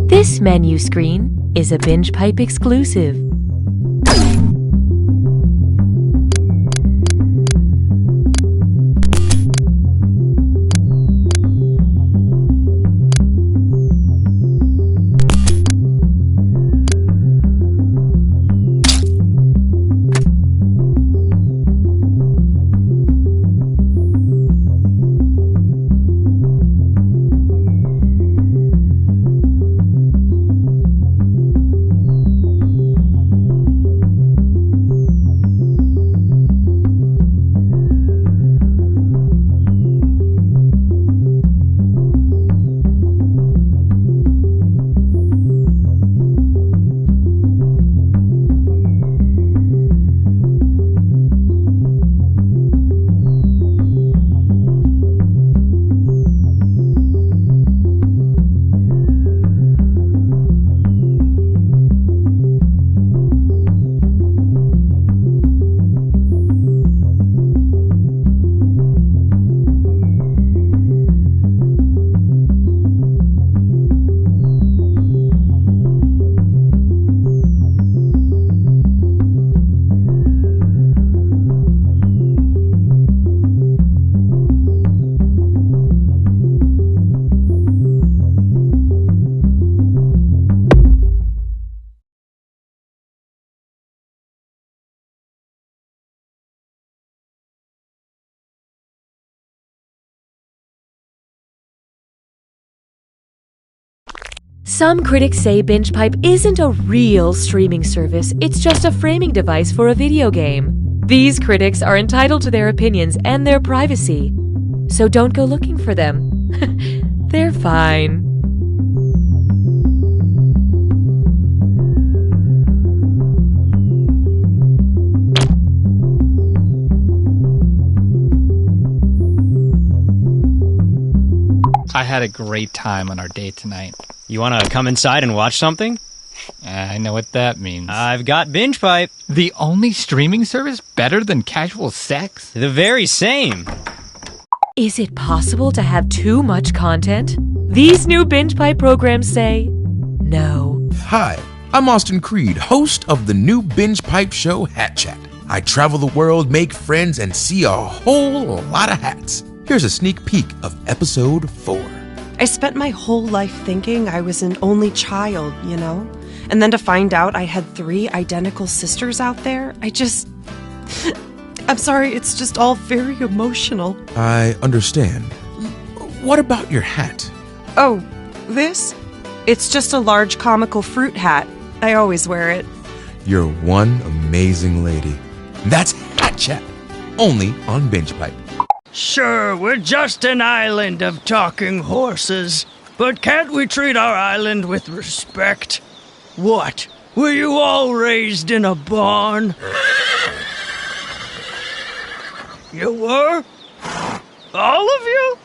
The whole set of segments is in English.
This menu screen is a BingePipe exclusive. Some critics say BingePipe isn't a real streaming service, it's just a framing device for a video game. These critics are entitled to their opinions and their privacy, so don't go looking for them. They're fine. I had a great time on our date tonight. You want to come inside and watch something? I know what that means. I've got BingePipe. The only streaming service better than casual sex? The very same. Is it possible to have too much content? These new BingePipe programs say no. Hi, I'm Austin Creed, host of the new BingePipe show Hat Chat. I travel the world, make friends, and see a whole lot of hats. Here's a sneak peek of episode 4. I spent my whole life thinking I was an only child, you know? And then to find out I had 3 identical sisters out there, I'm sorry, it's just all very emotional. I understand. What about your hat? Oh, this? It's just a large comical fruit hat. I always wear it. You're one amazing lady. That's Hat Chat, only on BingePipe. Sure, we're just an island of talking horses, but can't we treat our island with respect? What? Were you all raised in a barn? You were? All of you?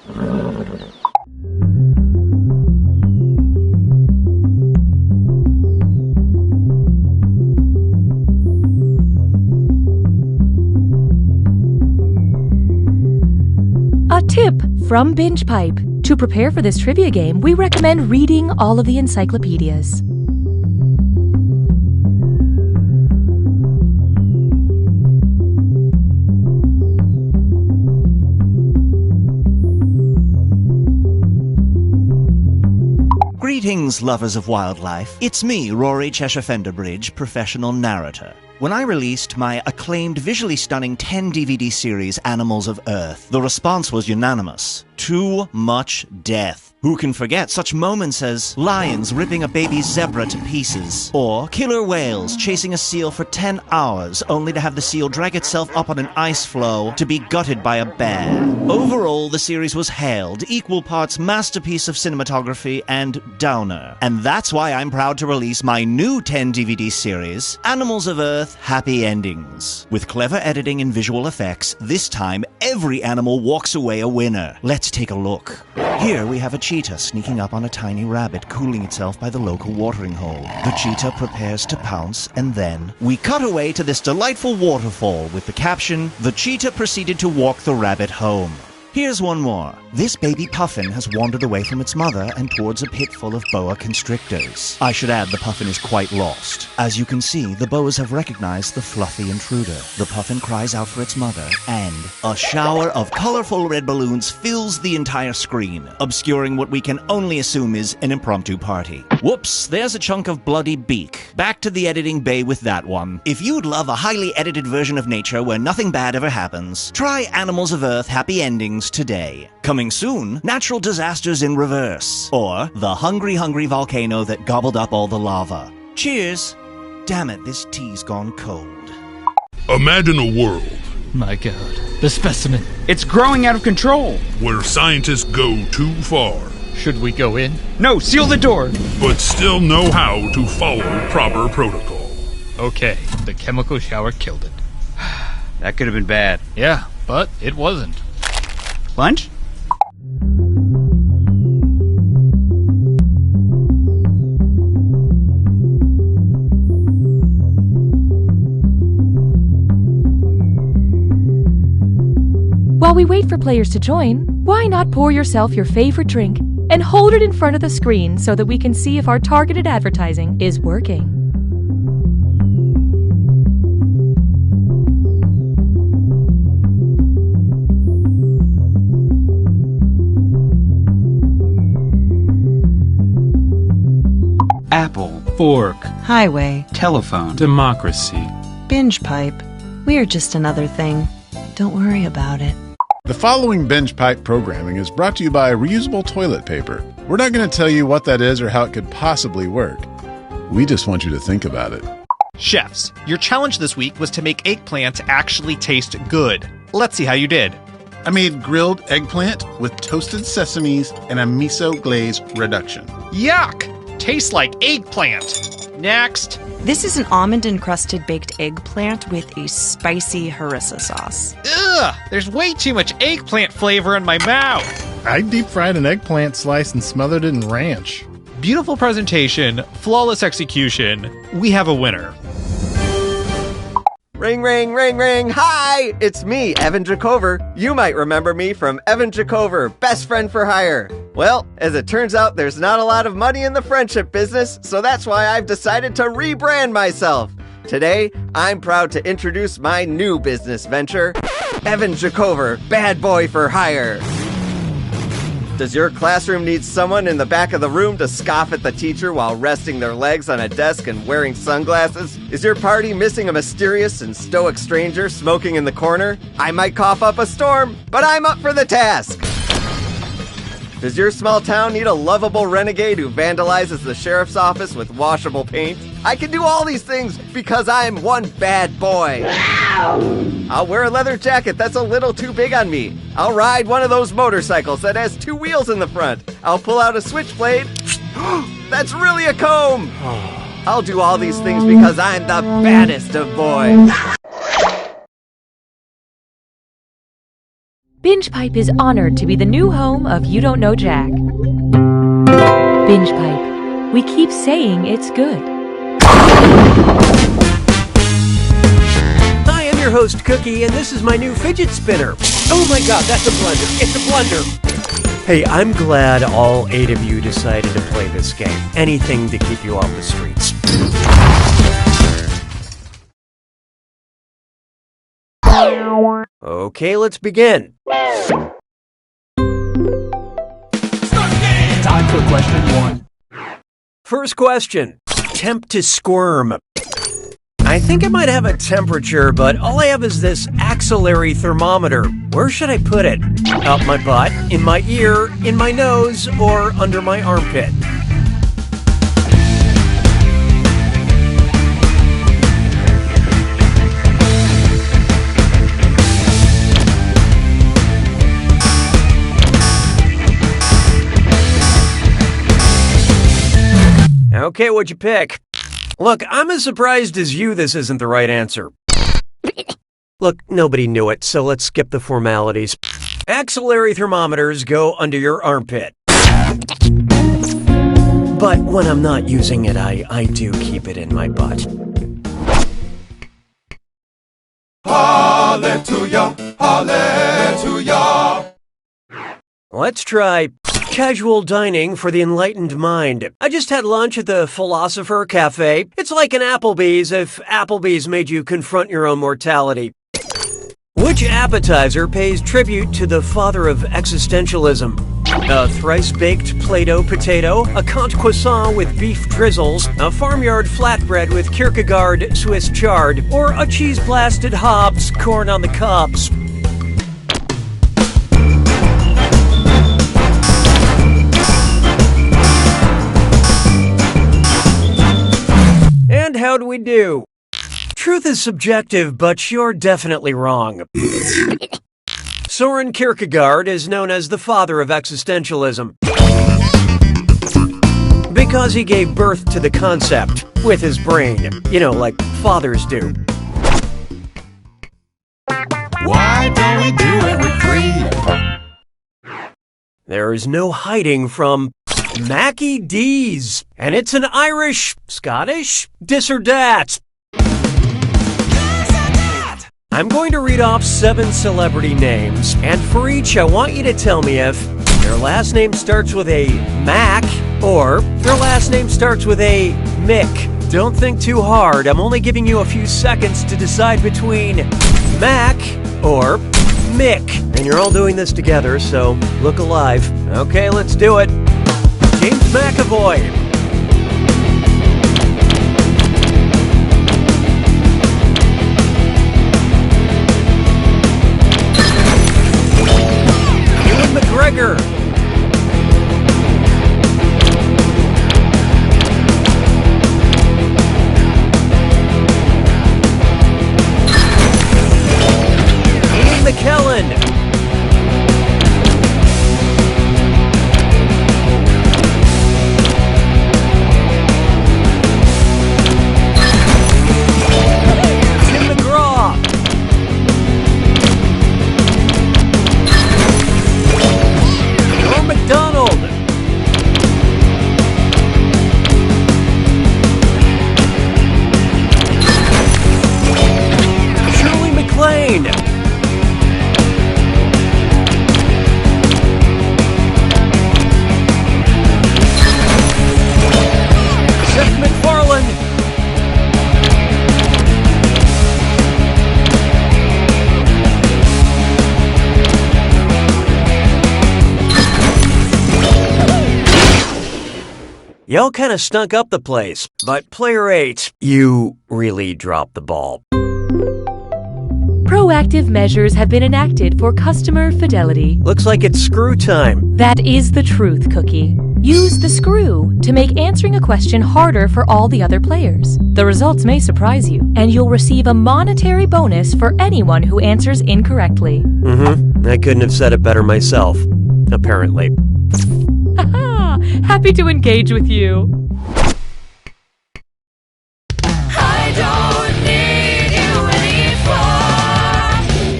A tip from BingePipe. To prepare for this trivia game, we recommend reading all of the encyclopedias. Greetings, lovers of wildlife. It's me, Rory Cheshire Fenderbridge, professional narrator. When I released my acclaimed, visually stunning 10-DVD series, Animals of Earth, the response was unanimous. Too much death. Who can forget such moments as lions ripping a baby zebra to pieces, or killer whales chasing a seal for 10 hours only to have the seal drag itself up on an ice floe to be gutted by a bear. Overall, the series was hailed equal parts masterpiece of cinematography and downer. And that's why I'm proud to release my new 10-DVD series, Animals of Earth Happy Endings. With clever editing and visual effects, this time every animal walks away a winner. Let's take a look. Here we have a cheetah sneaking up on a tiny rabbit cooling itself by the local watering hole. The cheetah prepares to pounce, and then we cut away to this delightful waterfall with the caption, "The cheetah proceeded to walk the rabbit home." Here's one more. This baby puffin has wandered away from its mother and towards a pit full of boa constrictors. I should add the puffin is quite lost. As you can see, the boas have recognized the fluffy intruder. The puffin cries out for its mother, and a shower of colorful red balloons fills the entire screen, obscuring what we can only assume is an impromptu party. Whoops, there's a chunk of bloody beak. Back to the editing bay with that one. If you'd love a highly edited version of nature where nothing bad ever happens, try Animals of Earth Happy Endings today. Coming soon, natural disasters in reverse, or the hungry volcano that gobbled up all the lava. Cheers! Damn it, this tea's gone cold. Imagine a world My god. The specimen. It's growing out of control. where scientists go too far, Should we go in? No, seal the door. but still know how to follow proper protocol. Okay, the chemical shower killed it. That could have been bad. Yeah, but it wasn't. Lunch? While we wait for players to join, why not pour yourself your favorite drink and hold it in front of the screen so that we can see if our targeted advertising is working? Apple. Fork. Highway. Telephone. Democracy. Binge pipe. We're just another thing. Don't worry about it. The following Binge Pipe programming is brought to you by reusable toilet paper. We're not going to tell you what that is or how it could possibly work. We just want you to think about it. Chefs, your challenge this week was to make eggplants actually taste good. Let's see how you did. I made grilled eggplant with toasted sesames and a miso glaze reduction. Yuck! Tastes like eggplant. Next. This is an almond-encrusted baked eggplant with a spicy harissa sauce. Ugh! There's way too much eggplant flavor in my mouth. I deep fried an eggplant slice and smothered it in ranch. Beautiful presentation, flawless execution. We have a winner. Ring, ring, ring, ring. Hi, it's me, Evan Jacover. You might remember me from Evan Jacover, Best Friend for Hire. Well, as it turns out, there's not a lot of money in the friendship business, so that's why I've decided to rebrand myself. Today, I'm proud to introduce my new business venture, Evan Jacover, Bad Boy for Hire. Does your classroom need someone in the back of the room to scoff at the teacher while resting their legs on a desk and wearing sunglasses? Is your party missing a mysterious and stoic stranger smoking in the corner? I might cough up a storm, but I'm up for the task. Does your small town need a lovable renegade who vandalizes the sheriff's office with washable paint? I can do all these things because I'm one bad boy. I'll wear a leather jacket that's a little too big on me. I'll ride one of those motorcycles that has 2 wheels in the front. I'll pull out a switchblade. That's really a comb. I'll do all these things because I'm the baddest of boys. Binge Pipe is honored to be the new home of You Don't Know Jack. Binge Pipe. We keep saying it's good. Hi, I'm your host, Cookie, and this is my new fidget spinner. Oh my god, that's a blender. It's a blender. Hey, I'm glad all 8 of you decided to play this game. Anything to keep you off the streets. Okay, let's begin. Time for question 1. First question. Temp to squirm. I think I might have a temperature, but all I have is this axillary thermometer. Where should I put it? Up my butt, in my ear, in my nose, or under my armpit? Okay, what'd you pick? Look, I'm as surprised as you this isn't the right answer. Look, nobody knew it, so let's skip the formalities. Axillary thermometers go under your armpit. But when I'm not using it, I do keep it in my butt. Hallelujah, hallelujah. Let's try casual dining for the enlightened mind. I just had lunch at the Philosopher Cafe. It's like an Applebee's if Applebee's made you confront your own mortality. Which appetizer pays tribute to the father of existentialism? A thrice-baked Play-Doh potato, a Comte croissant with beef drizzles, a farmyard flatbread with Kierkegaard Swiss chard, or a cheese-blasted Hobbs corn on the cobs? And how'd we do? Truth is subjective, but you're definitely wrong. Soren Kierkegaard is known as the father of existentialism because he gave birth to the concept with his brain, like fathers do. Why don't we do it with 3? There is no hiding from Mackie D's, and it's an Irish, Scottish, dis or dat. I'm going to read off 7 celebrity names, and for each I want you to tell me if their last name starts with a Mac or their last name starts with a Mick. Don't think too hard, I'm only giving you a few seconds to decide between Mac or Mick. And you're all doing this together, so look alive. Okay, let's do it. James McAvoy. McGregor. Ian McKellen. Tim McGraw. McDonald. Shirley MacLaine. Seth MacFarlane. Y'all kind of stunk up the place, but player 8, you really dropped the ball. Proactive measures have been enacted for customer fidelity. Looks like it's screw time. That is the truth, Cookie. Use the screw to make answering a question harder for all the other players. The results may surprise you, and you'll receive a monetary bonus for anyone who answers incorrectly. I couldn't have said it better myself, apparently. Happy to engage with you. I don't need you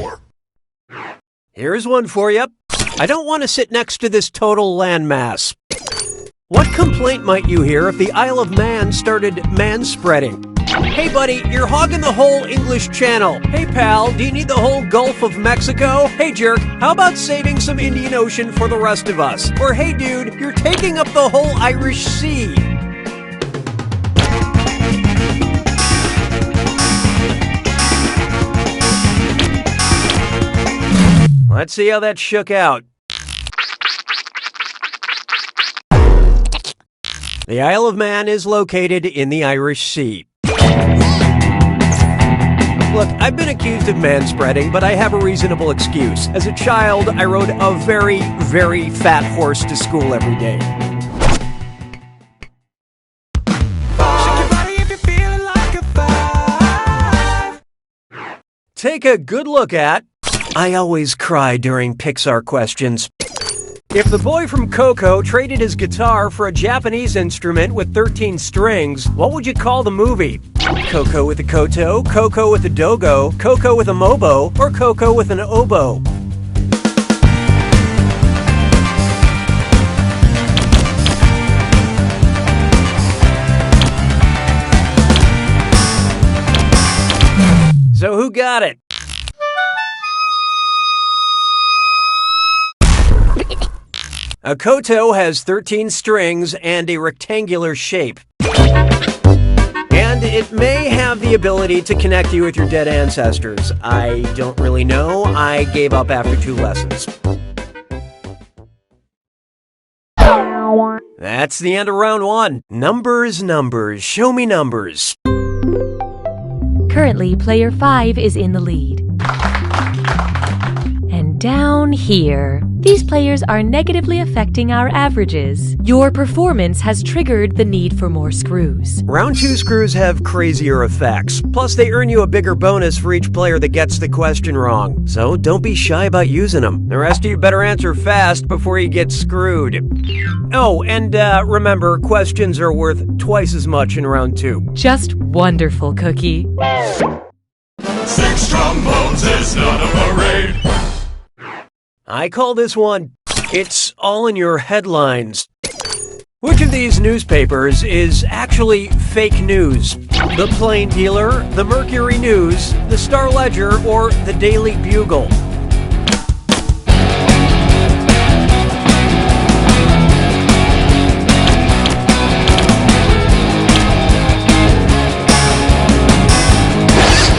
anymore. Here's one for you. I don't want to sit next to this total landmass. What complaint might you hear if the Isle of Man started manspreading? Hey buddy, you're hogging the whole English Channel. Hey pal, do you need the whole Gulf of Mexico? Hey jerk, how about saving some Indian Ocean for the rest of us? Or hey dude, you're taking up the whole Irish Sea. Let's see how that shook out. The Isle of Man is located in the Irish Sea. Look, I've been accused of manspreading, but I have a reasonable excuse. As a child, I rode a very, very fat horse to school every day. Take a good look at... I always cry during Pixar questions. If the boy from Coco traded his guitar for a Japanese instrument with 13 strings, what would you call the movie? Coco with a koto, Coco with a dogo, Coco with a mobo, or Coco with an oboe? So who got it? A koto has 13 strings and a rectangular shape. And it may have the ability to connect you with your dead ancestors. I don't really know. I gave up after 2 lessons. That's the end of round 1. Numbers, numbers. Show me numbers. Currently, player 5 is in the lead. And down here, these players are negatively affecting our averages. Your performance has triggered the need for more screws. Round 2 screws have crazier effects. Plus, they earn you a bigger bonus for each player that gets the question wrong. So don't be shy about using them. The rest of you better answer fast before you get screwed. Oh, and remember, questions are worth twice as much in round 2. Just wonderful, Cookie. 6 trombones is not a parade. I call this one, It's All in Your Headlines. Which of these newspapers is actually fake news? The Plain Dealer, the Mercury News, the Star Ledger, or the Daily Bugle?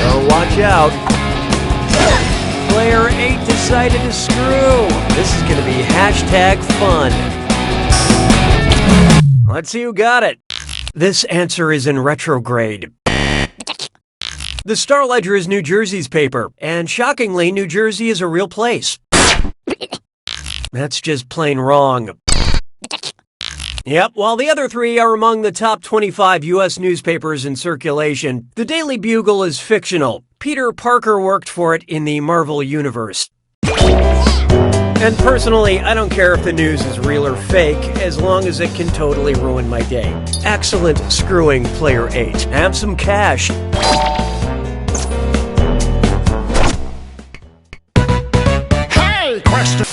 Oh, watch out. Player 8 decided to screw. This is going to be #fun. Let's see who got it. This answer is in retrograde. The Star Ledger is New Jersey's paper, and shockingly, New Jersey is a real place. That's just plain wrong. Yep, while the other 3 are among the top 25 U.S. newspapers in circulation, the Daily Bugle is fictional. Peter Parker worked for it in the Marvel Universe. And personally, I don't care if the news is real or fake, as long as it can totally ruin my day. Excellent screwing, player 8. Have some cash. Hey, question.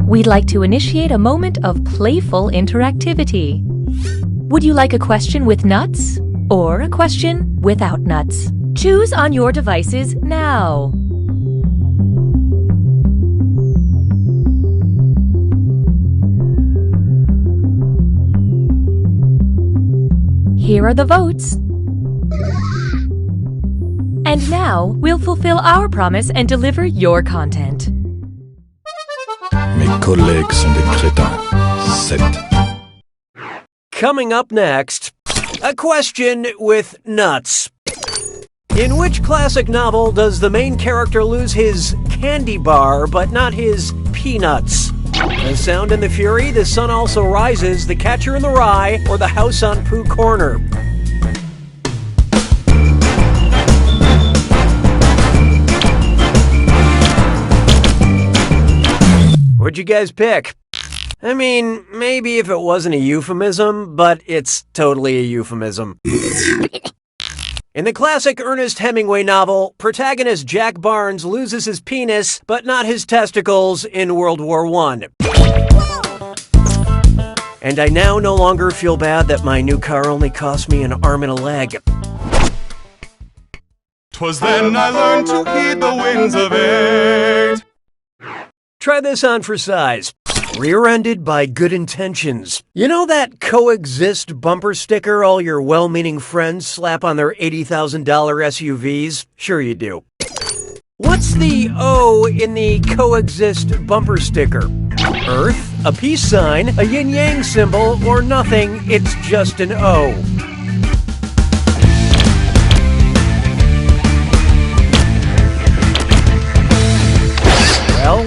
We'd like to initiate a moment of playful interactivity. Would you like a question with nuts or a question without nuts? Choose on your devices now. Here are the votes. And now, we'll fulfill our promise and deliver your content. Mes collègues sont des crétins. 7. Coming up next, a question with nuts. In which classic novel does the main character lose his candy bar but not his peanuts? The Sound and the Fury, The Sun Also Rises, The Catcher in the Rye, or The House on Pooh Corner? What'd you guys pick? I mean, maybe if it wasn't a euphemism, but it's totally a euphemism. In the classic Ernest Hemingway novel, protagonist Jack Barnes loses his penis, but not his testicles in World War I. And I now no longer feel bad that my new car only cost me an arm and a leg. 'Twas then I learned to heed the winds of 8. Try this on for size. Rear-ended by good intentions. You know that coexist bumper sticker all your well-meaning friends slap on their $80,000 SUVs? Sure you do. What's the O in the coexist bumper sticker? Earth, a peace sign, a yin-yang symbol, or nothing, it's just an O.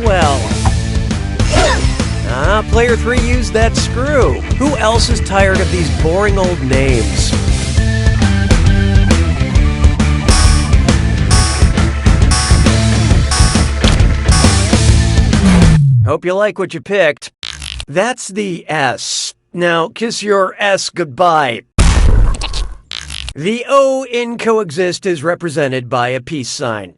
Well. Player 3 used that screw. Who else is tired of these boring old names? Hope you like what you picked. That's the S. Now kiss your S goodbye. The O in coexist is represented by a peace sign.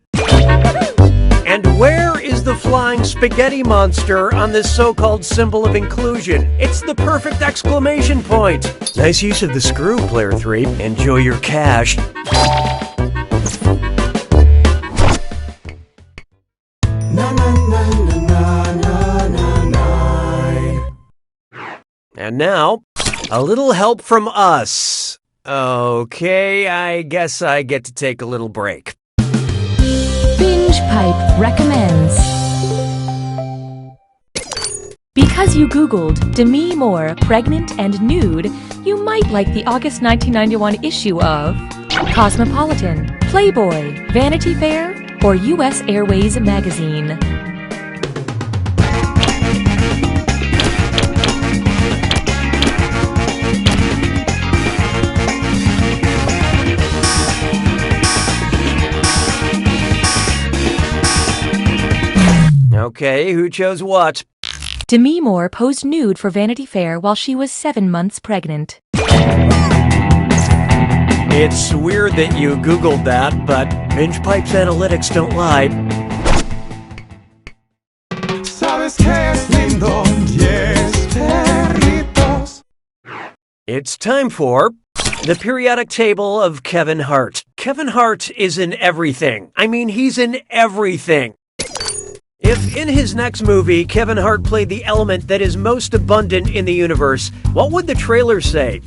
And where is the flying spaghetti monster on this so-called symbol of inclusion? It's the perfect exclamation point. Nice use of the screw, player 3. Enjoy your cash. Na na na na na na na. And now, a little help from us. Okay, I guess I get to take a little break. Binge Pipe recommends. Because you Googled Demi Moore pregnant and nude, you might like the August 1991 issue of Cosmopolitan, Playboy, Vanity Fair, or U.S. Airways magazine. Okay, who chose what? Demi Moore posed nude for Vanity Fair while she was 7 months pregnant. It's weird that you Googled that, but Binge Pipe's analytics don't lie. Sabes que es lindo, 10 perritos. It's time for the periodic table of Kevin Hart. Kevin Hart is in everything. I mean, he's in everything. If in his next movie, Kevin Hart played the element that is most abundant in the universe, what would the trailer say?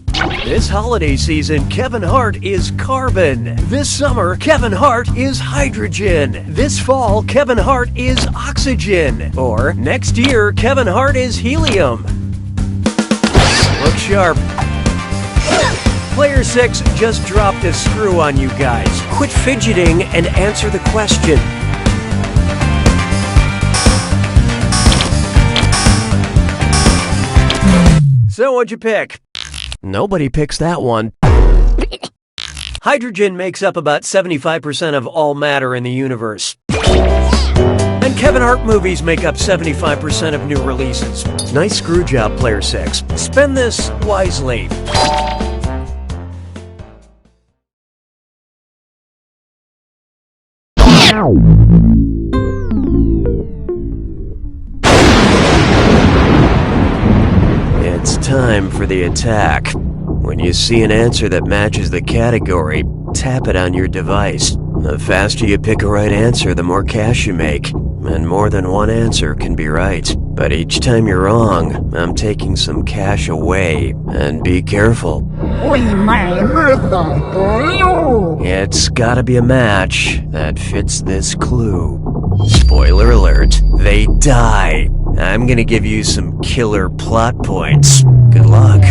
This holiday season, Kevin Hart is carbon. This summer, Kevin Hart is hydrogen. This fall, Kevin Hart is oxygen. Or next year, Kevin Hart is helium. Look sharp. Player 6 just dropped a screw on you guys. Quit fidgeting and answer the question. So what'd you pick? Nobody picks that one. Hydrogen makes up about 75% of all matter in the universe. And Kevin Hart movies make up 75% of new releases. Nice screw job, Player 6. Spend this wisely. It's time for the attack. When you see an answer that matches the category, tap it on your device. The faster you pick a right answer, the more cash you make. And more than one answer can be right. But each time you're wrong, I'm taking some cash away. And be careful. It's gotta be a match that fits this clue. Spoiler alert, they die. I'm gonna give you some killer plot points. Good luck.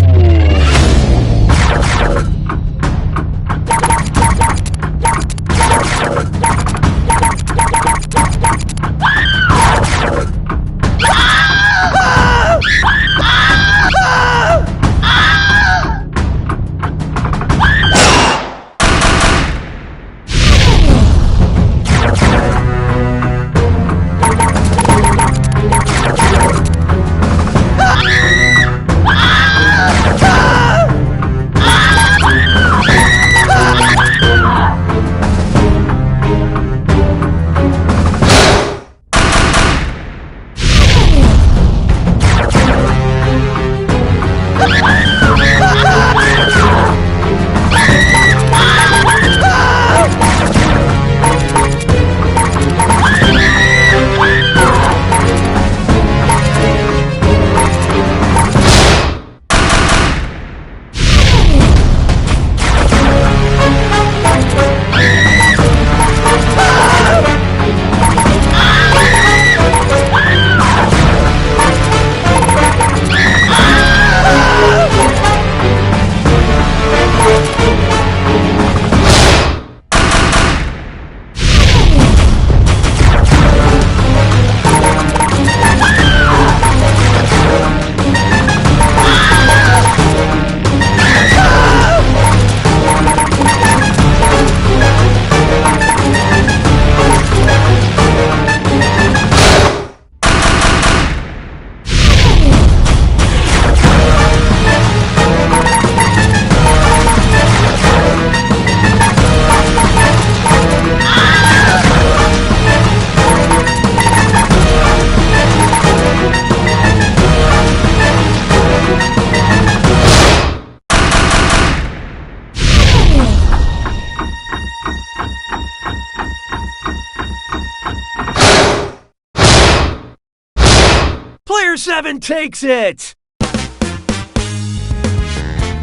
Player 7 takes it!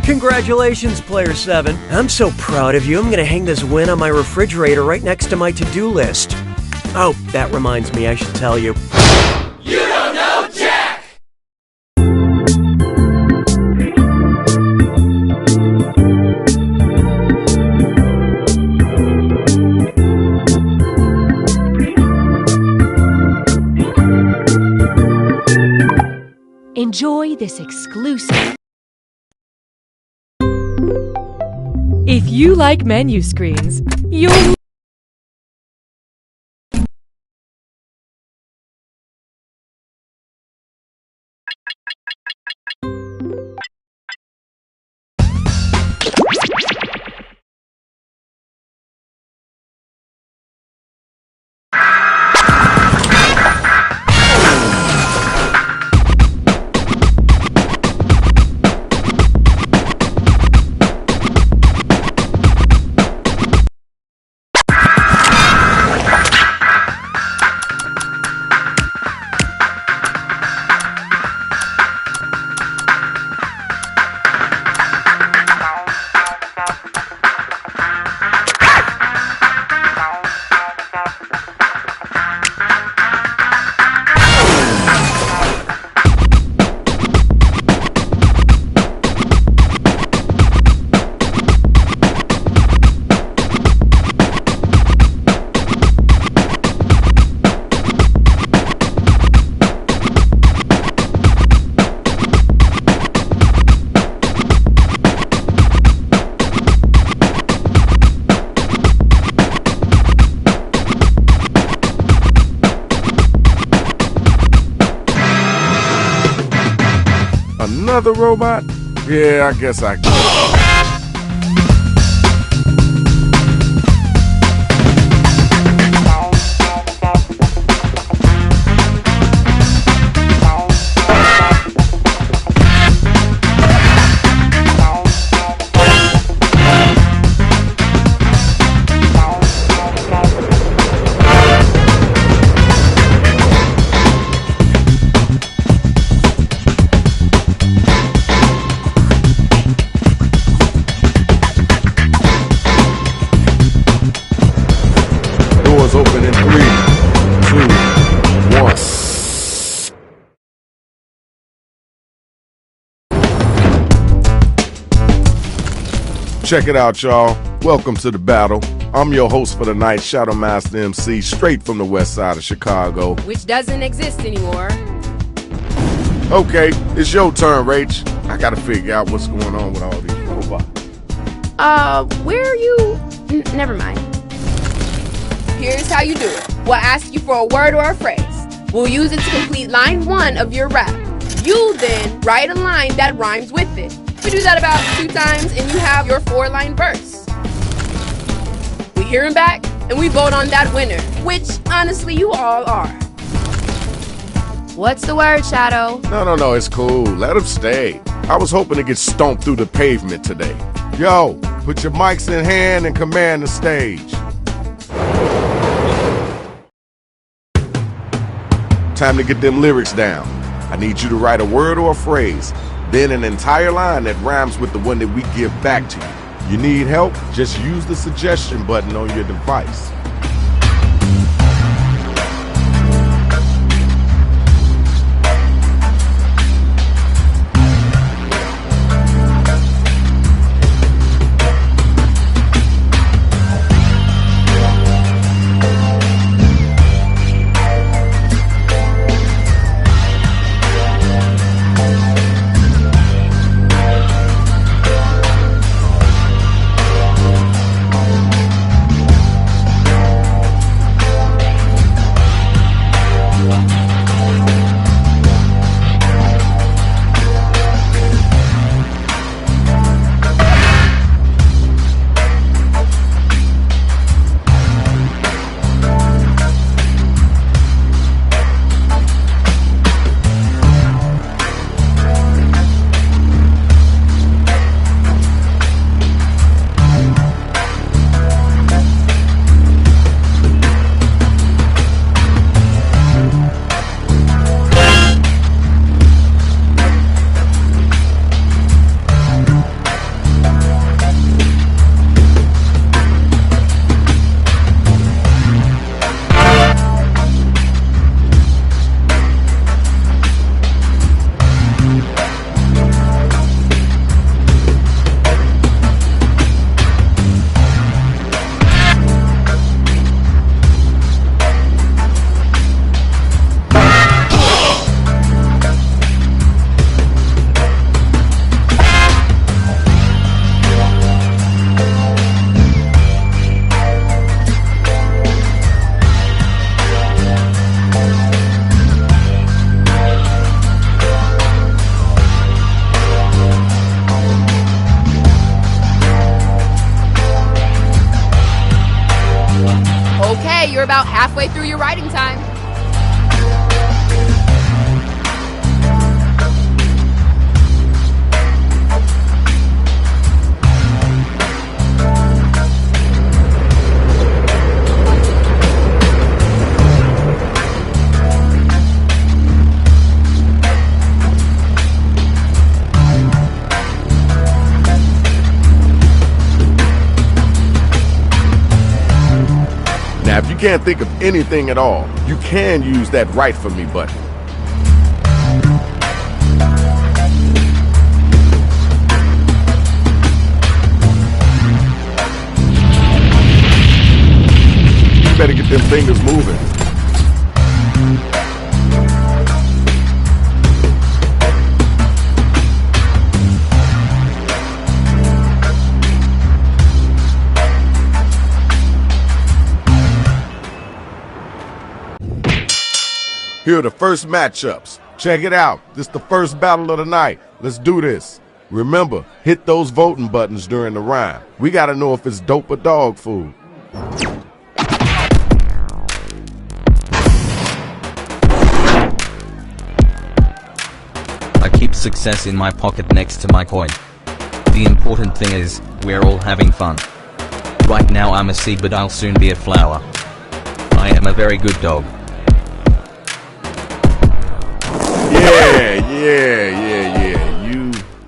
Congratulations, Player 7. I'm so proud of you. I'm gonna hang this win on my refrigerator right next to my to-do list. Oh, that reminds me, I should tell you. You don't know Jack! Enjoy this exclusive. If you like menu screens, you'll Another robot? Yeah, I guess I can. Open in 3, 2, 1. Check it out, y'all. Welcome to the battle. I'm your host for the night, Shadow Master MC, straight from the west side of Chicago. Which doesn't exist anymore. Okay, it's your turn, Rach. I gotta figure out what's going on with all these robots. Where are you? Never mind. Here's how you do it. We'll ask you for a word or a phrase. We'll use it to complete line 1 of your rap. You then write a line that rhymes with it. We do that about 2 times and you have your 4-line verse. We hear him back and we vote on that winner, which honestly you all are. What's the word, Shadow? No, it's cool. Let him stay. I was hoping to get stomped through the pavement today. Yo, put your mics in hand and command the stage. Time to get them lyrics down. I need you to write a word or a phrase, then an entire line that rhymes with the one that we give back to you. You need help? Just use the suggestion button on your device. You're about halfway through your writing time. Now, if you can't think of anything at all, you can use that Write For Me button. You better get them fingers moving. Here are the first matchups. Check it out. This is the first battle of the night. Let's do this. Remember, hit those voting buttons during the rhyme. We gotta know if it's dope or dog food. I keep success in my pocket next to my coin. The important thing is, we're all having fun. Right now I'm a seed, but I'll soon be a flower. I am a very good dog.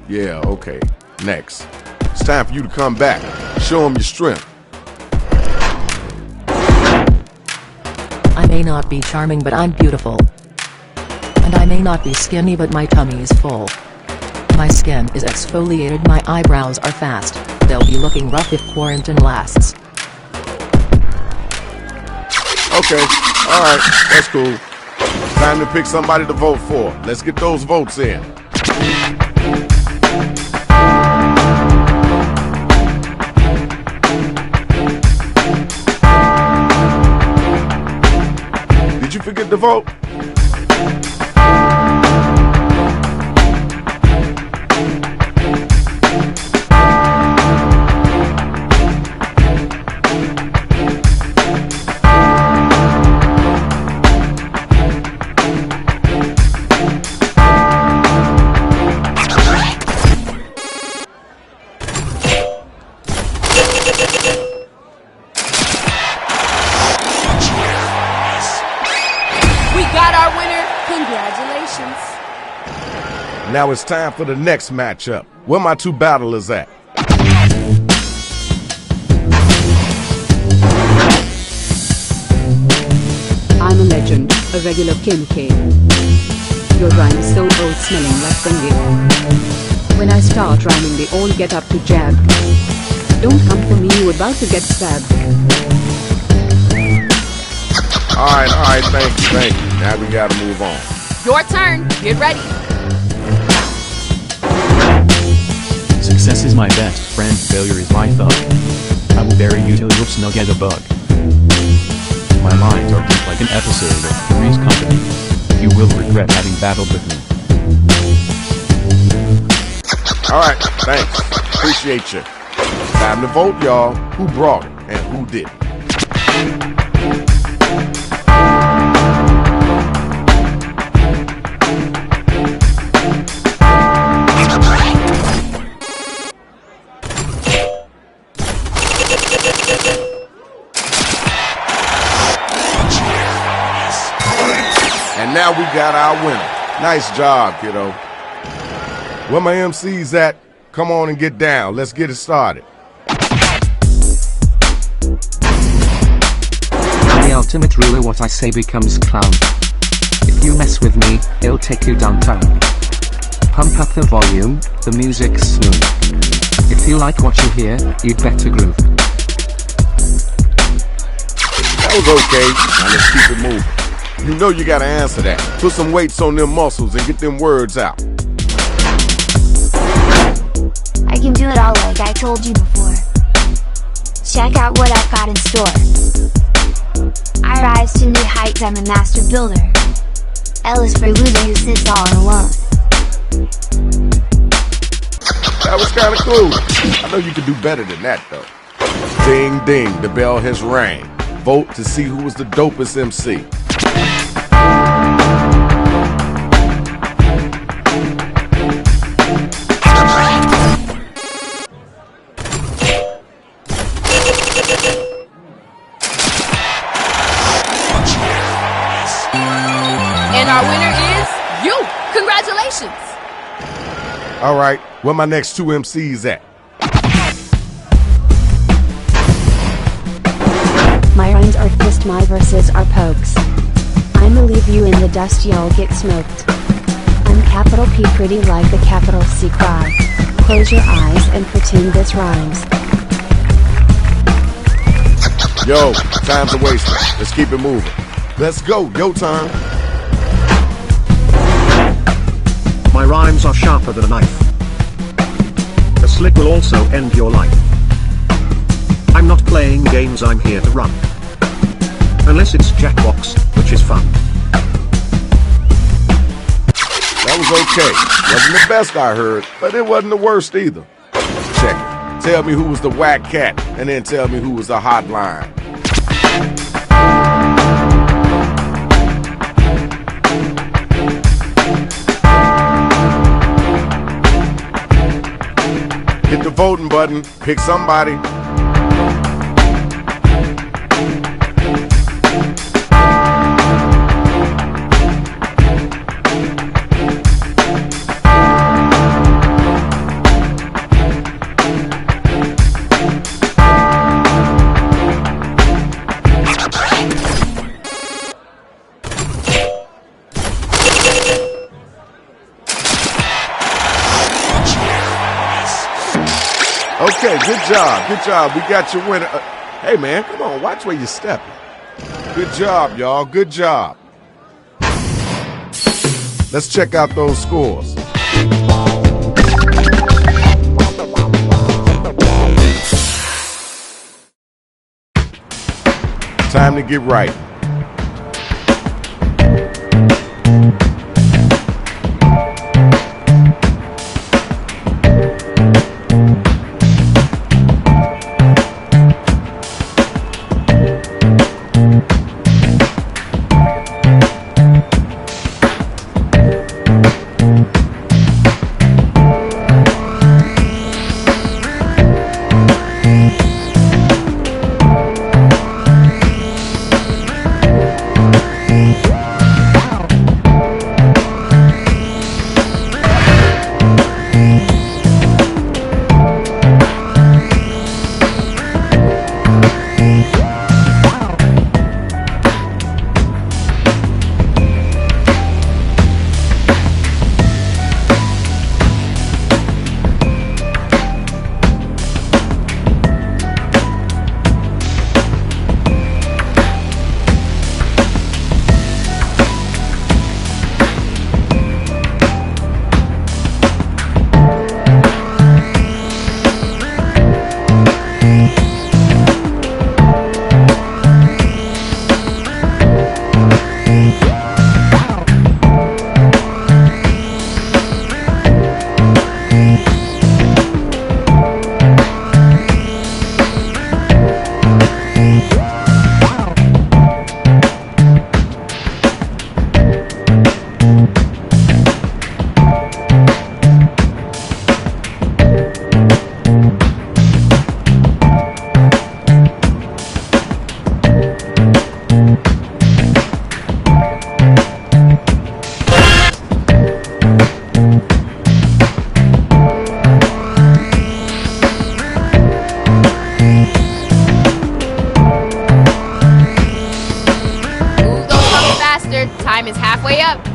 Yeah, okay. Next. It's time for you to come back. Show them your strength. I may not be charming, but I'm beautiful. And I may not be skinny, but my tummy is full. My skin is exfoliated, my eyebrows are fast. They'll be looking rough if quarantine lasts. Okay, alright, that's cool. Time to pick somebody to vote for. Let's get those votes in. Did you forget to vote? Now it's time for the next matchup. Where my two battlers at? I'm a legend, a regular Kincaid. Your rhyme is so old, smelling like Bengal. When I start rhyming, they all get up to jab. Don't come for me, you're about to get stabbed. Alright, thank you. Now we gotta move on. Your turn. Get ready. Success is my best friend, failure is my thug. I will bury you till you'll snug as a bug. My lines are deep like an episode of Three's Company. You will regret having battled with me. Alright, thanks. Appreciate you. Time to vote, y'all. Who brought it and who didn't? And now we got our winner. Nice job, kiddo. Where my MC's at? Come on and get down. Let's get it started. The ultimate ruler, what I say becomes clown. If you mess with me, he'll take you downtown. Pump up the volume, the music's smooth. If you like what you hear, you'd better groove. That was okay. Now let's keep it moving. You know you gotta answer that. Put some weights on them muscles and get them words out. I can do it all like I told you before. Check out what I've got in store. I rise to new heights, I'm a master builder. L is for loser who sits all alone. That was kinda cool. I know you could do better than that though. Ding ding, the bell has rang. vote to see who was the dopest MC. And our winner is you. Congratulations. All right, where my next 2 MCs at? My rhymes are fist, my verses are pokes. I'ma leave you in the dust, y'all get smoked. I'm capital P, pretty like a capital C cry. Close your eyes and pretend this rhymes. Yo, time's a waste. Let's keep it moving. Let's go, your turn. My rhymes are sharper than a knife. A slick will also end your life. I'm not playing games, I'm here to run. Unless it's Jackbox, which is fun. That was okay. Wasn't the best I heard, but it wasn't the worst either. Check it. Tell me who was the whack cat, and then tell me who was the hotline. Hit the voting button. Pick somebody. Okay, good job, good job. We got your winner. Hey, man, come on, watch where you're stepping. Good job, y'all, good job. Let's check out those scores. Time to get right. Time is halfway up.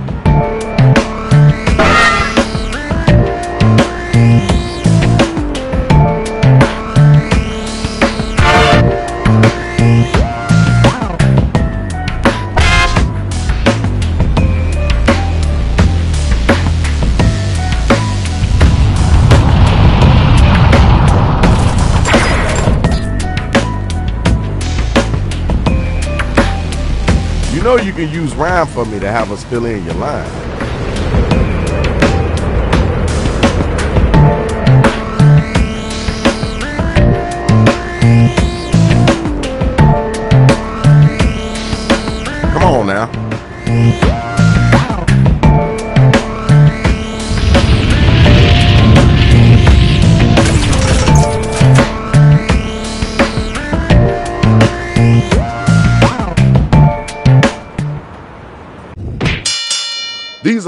You know you can use rhyme for me to have us fill in your line.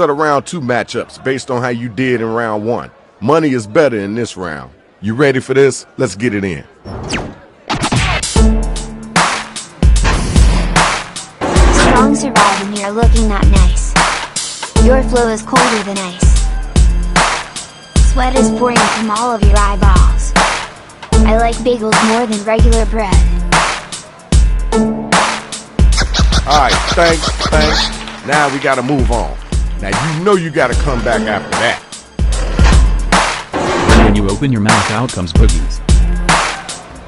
are the round 2 matchups based on how you did in round 1. Money is better in this round. You ready for this? Let's get it in. Strong survive and you're looking that nice. Your flow is colder than ice. Sweat is pouring from all of your eyeballs. I like bagels more than regular bread. Alright, thanks. Now we gotta move on. Now you know you gotta come back after that. When you open your mouth, out comes boogies.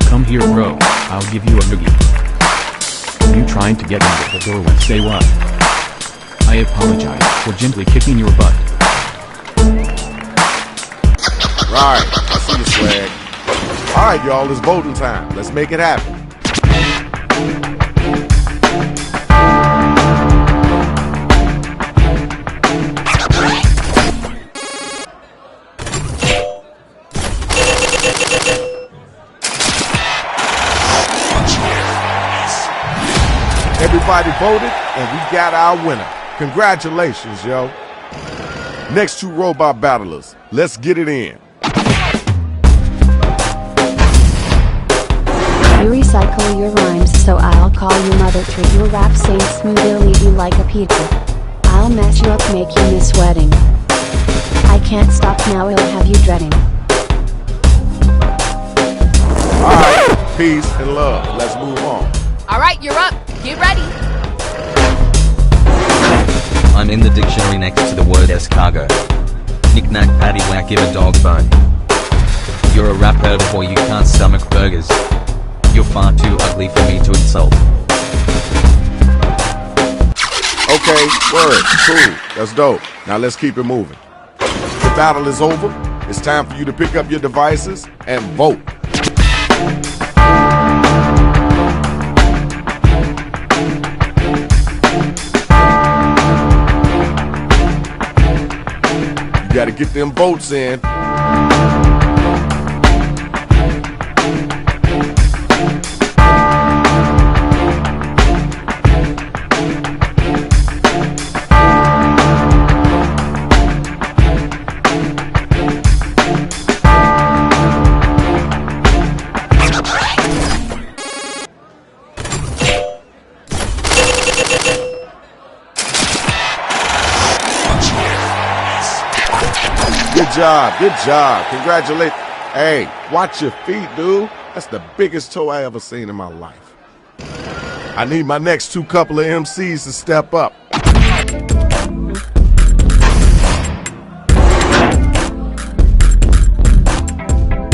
Come here, bro. I'll give you a boogie. You trying to get into the door when say what? I apologize for gently kicking your butt. Right, I see the swag. Alright, y'all, it's voting time. Let's make it happen. Everybody voted, and we got our winner. Congratulations, yo. Next 2 robot battlers. Let's get it in. You recycle your rhymes, so I'll call your mother through your rap saying smooth, I'll eat you like a pizza. I'll mess you up, make you miss wedding. I can't stop now, I'll have you dreading. Alright, peace and love. Let's move on. Alright, you're up. Get ready. I'm in the dictionary next to the word escargot. Knick-knack, paddywhack, give a dog bone. You're a rapper before you can't stomach burgers. You're far too ugly for me to insult. Okay, word, cool, that's dope. Now let's keep it moving. The battle is over. It's time for you to pick up your devices and vote. You gotta get them votes in. Good job. Congratulations. Hey, watch your feet, dude. That's the biggest toe I ever seen in my life. I need my next 2 couple of MCs to step up.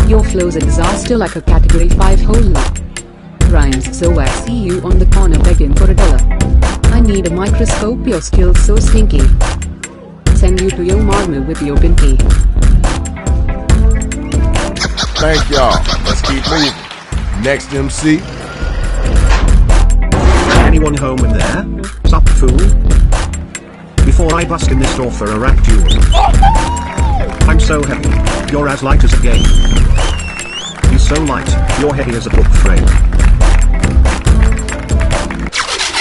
Your flow's exhausted like a category 5 holder. Rhymes so whack, see you on the corner begging for $1. I need a microscope, your skills so stinky. Send you to your marmu with your pinky. Thank y'all. Let's keep moving. Next MC. Anyone home in there? Sup, fool? Before I bust in this door for a rap duel. I'm so heavy. You're as light as a game. He's so light, you're heavy as a book frame.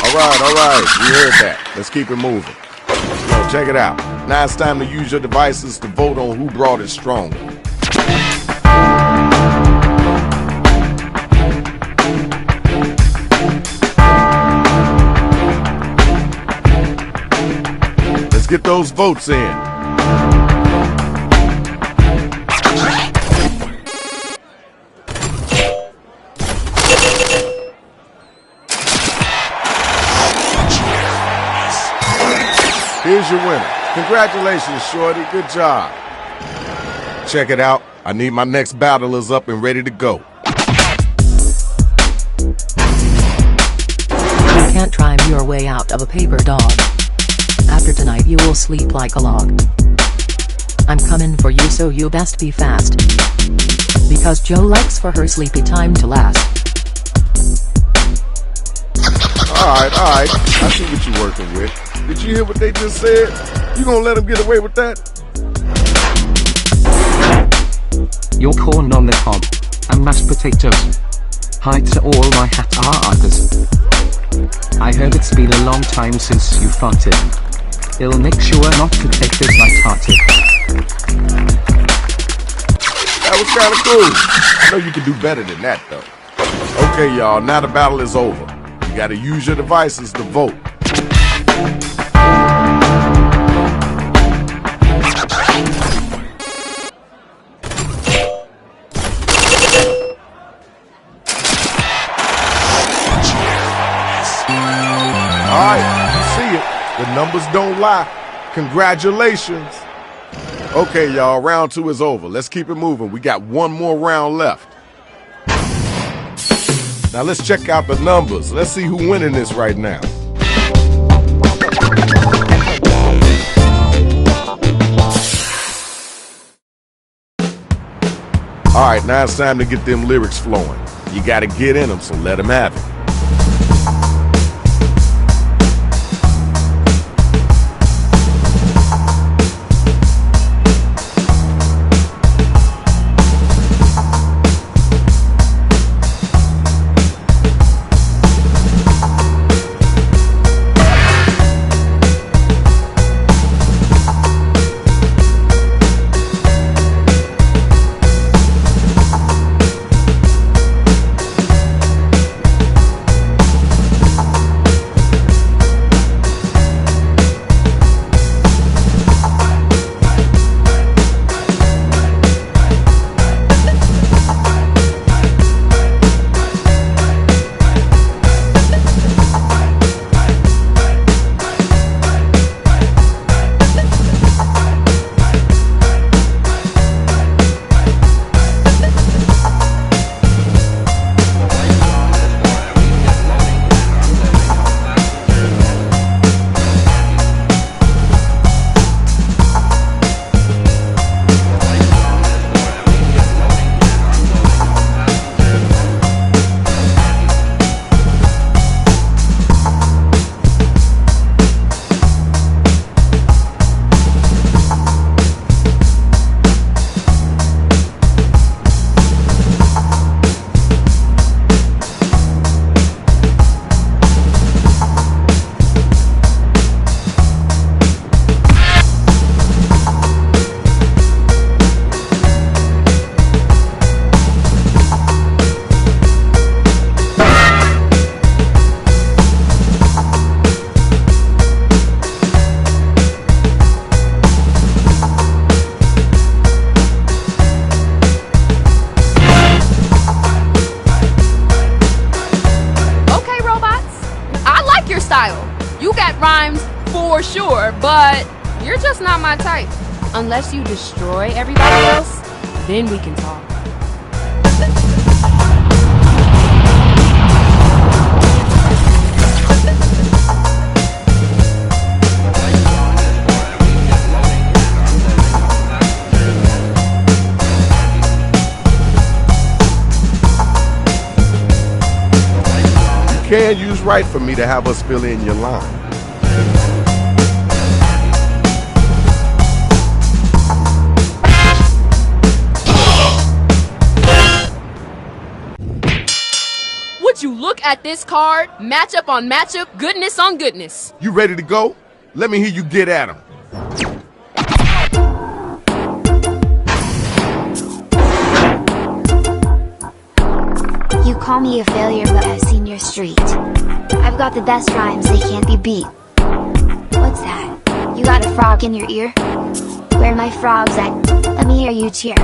Alright. We heard that. Let's keep it moving. Yo, check it out. Now it's time to use your devices to vote on who brought it stronger. Let's get those votes in. Here's your winner. Congratulations, Shorty. Good job. Check it out. I need my next battlers up and ready to go. You can't rhyme your way out of a paper dog. After tonight you will sleep like a log. I'm coming for you, so you best be fast. Because Joe likes for her sleepy time to last. Alright. I see what you're working with. Did you hear what they just said? You gonna let them get away with that? Your corn on the cob, and mashed potatoes. Hi to all my hat-arkers. I heard it's been a long time since you farted. I'll make sure not to take this light-hearted. That was kind of cool. I know you can do better than that, though. Okay, y'all, now the battle is over. You gotta use your devices to vote. Alright, you see it. The numbers don't lie. Congratulations. Okay, y'all, round 2 is over. Let's keep it moving. We got one more round left. Now let's check out the numbers. Let's see who's winning this right now. Alright, now it's time to get them lyrics flowing. You gotta get in them, so let them have it. You got rhymes for sure, but you're just not my type. Unless you destroy everybody else, then we can talk. You can use right for me to have us fill in your line. Would you look at this card? Matchup on matchup, goodness on goodness. You ready to go? Let me hear you get at him. You call me a failure, but I've seen your street. I've got the best rhymes, they can't be beat. What's that? You got a frog in your ear? Where are my frogs at? Let me hear you cheer.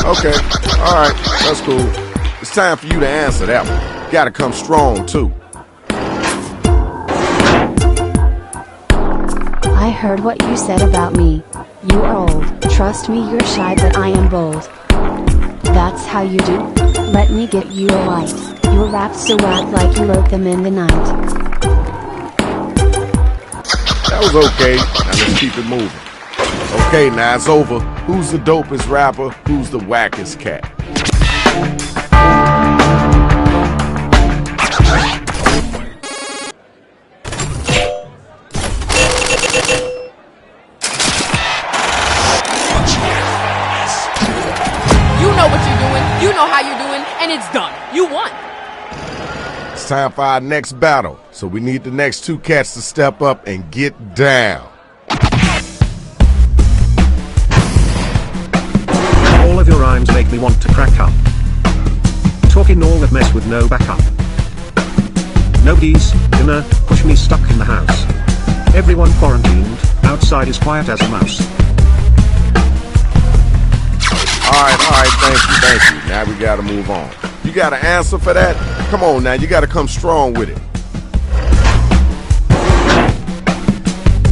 Okay, alright, that's cool. It's time for you to answer that one. Gotta come strong, too. I heard what you said about me. You are old. Trust me, you're shy, but I am bold. That's how you do? Let me get you a light. Your raps so whack like you wrote them in the night. That was okay. Now let's keep it moving. Okay, now it's over. Who's the dopest rapper? Who's the wackest cat? You know what you're doing, you know how you're doing, and it's done. You won. It's time for our next battle, so we need the next two cats to step up and get down. All of your rhymes make me want to crack up. Talking all that mess with no backup. Nobody's gonna push me stuck in the house. Everyone quarantined, outside is quiet as a mouse. Alright, thank you. Now we gotta move on. You got an answer for that? Come on now, you gotta come strong with it.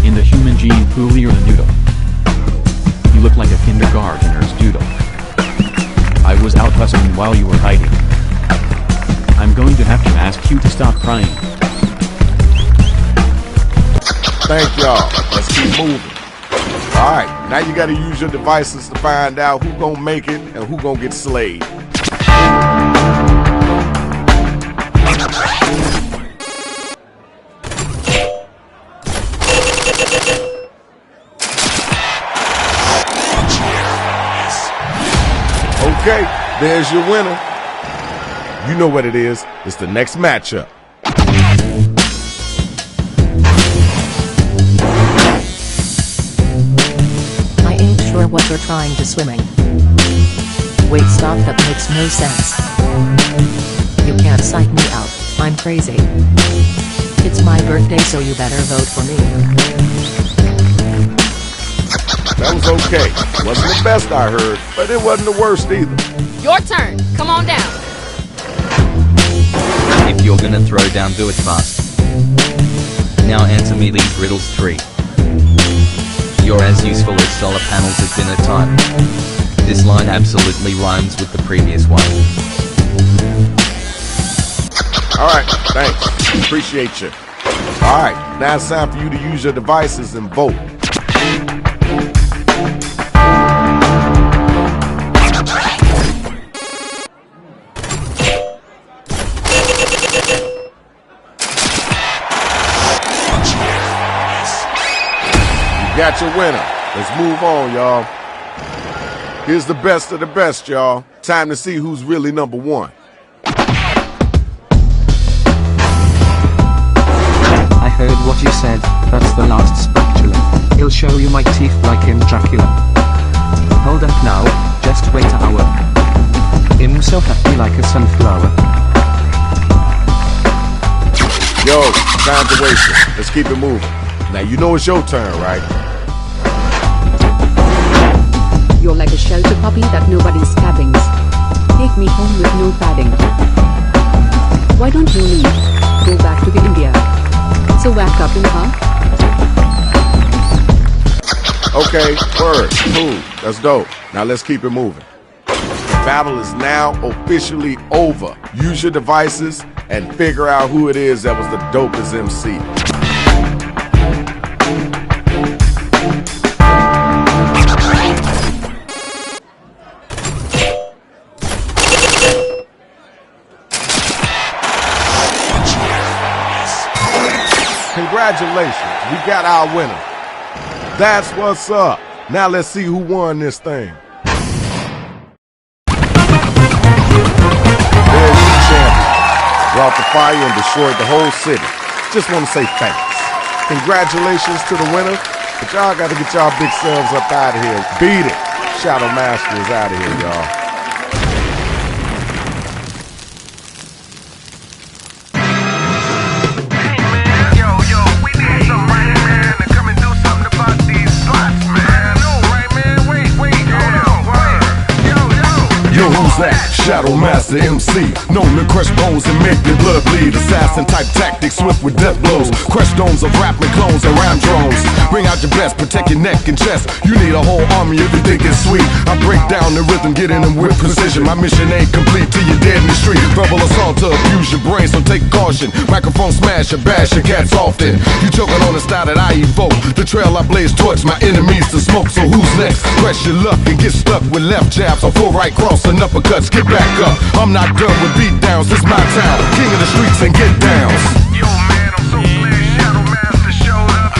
In the human gene pool, you're the noodle. You look like a kindergartner's doodle. I was out hustling while you were hiding. I'm going to have to ask you to stop crying. Thank y'all. Let's keep moving. Alright, now you gotta use your devices to find out who gonna make it and who gonna get slayed. Okay, there's your winner. You know what it is. It's the next matchup. I ain't sure what you're trying to swimming. Wait, stop, that makes no sense. You can't psych me out, I'm crazy. It's my birthday, so you better vote for me. That was okay. Wasn't the best I heard, but it wasn't the worst either. Your turn. Come on down. If you're gonna throw down, do it fast. Now answer me these riddles 3. You're as useful as solar panels at dinner time. This line absolutely rhymes with the previous one. Alright, thanks. Appreciate you. Alright, now it's time for you to use your devices and vote. Got your winner. Let's move on, y'all. Here's the best of the best, y'all. Time to see who's really number one. I heard what you said, that's the last spatula. He'll show you my teeth like in Dracula. Hold up now, just wait an hour. I'm so happy like a sunflower. Yo, time to waste it. Let's keep it moving. Now you know it's your turn, right? You're like a shelter puppy that nobody's stabbing. Take me home with no padding. Why don't you leave? Go back to the India. So whack up in, huh? Okay, word, cool, that's dope. Now let's keep it moving. The battle is now officially over. Use your devices and figure out who it is that was the dopest MC. Congratulations, we got our winner. That's what's up. Now let's see who won this thing. There's your champion. Brought the fire and destroyed the whole city. Just want to say thanks. Congratulations to the winner, but y'all got to get y'all big selves up out of here. Beat it. Shadow Master is out of here, y'all. Yo, who's that? Shadow Master MC, known to crush bones and make your blood bleed. Assassin type tactics, swift with death blows. Crush domes of rapping clones and rhyme drones. Bring out your best, protect your neck and chest. You need a whole army if you think it's sweet. I break down the rhythm, get in them with precision. My mission ain't complete till you're dead in the street. Verbal assault to abuse your brain, so take caution. Microphone smash or bash your cats often. You choking on the style that I evoke. The trail I blaze towards my enemies to smoke. So who's next? Press your luck and get stuck with left jabs or full right cross and uppercuts. Get back up. I'm not done with beat downs. This my town. King of the streets and get downs. Yo, man, I'm so glad Shadow Master showed up.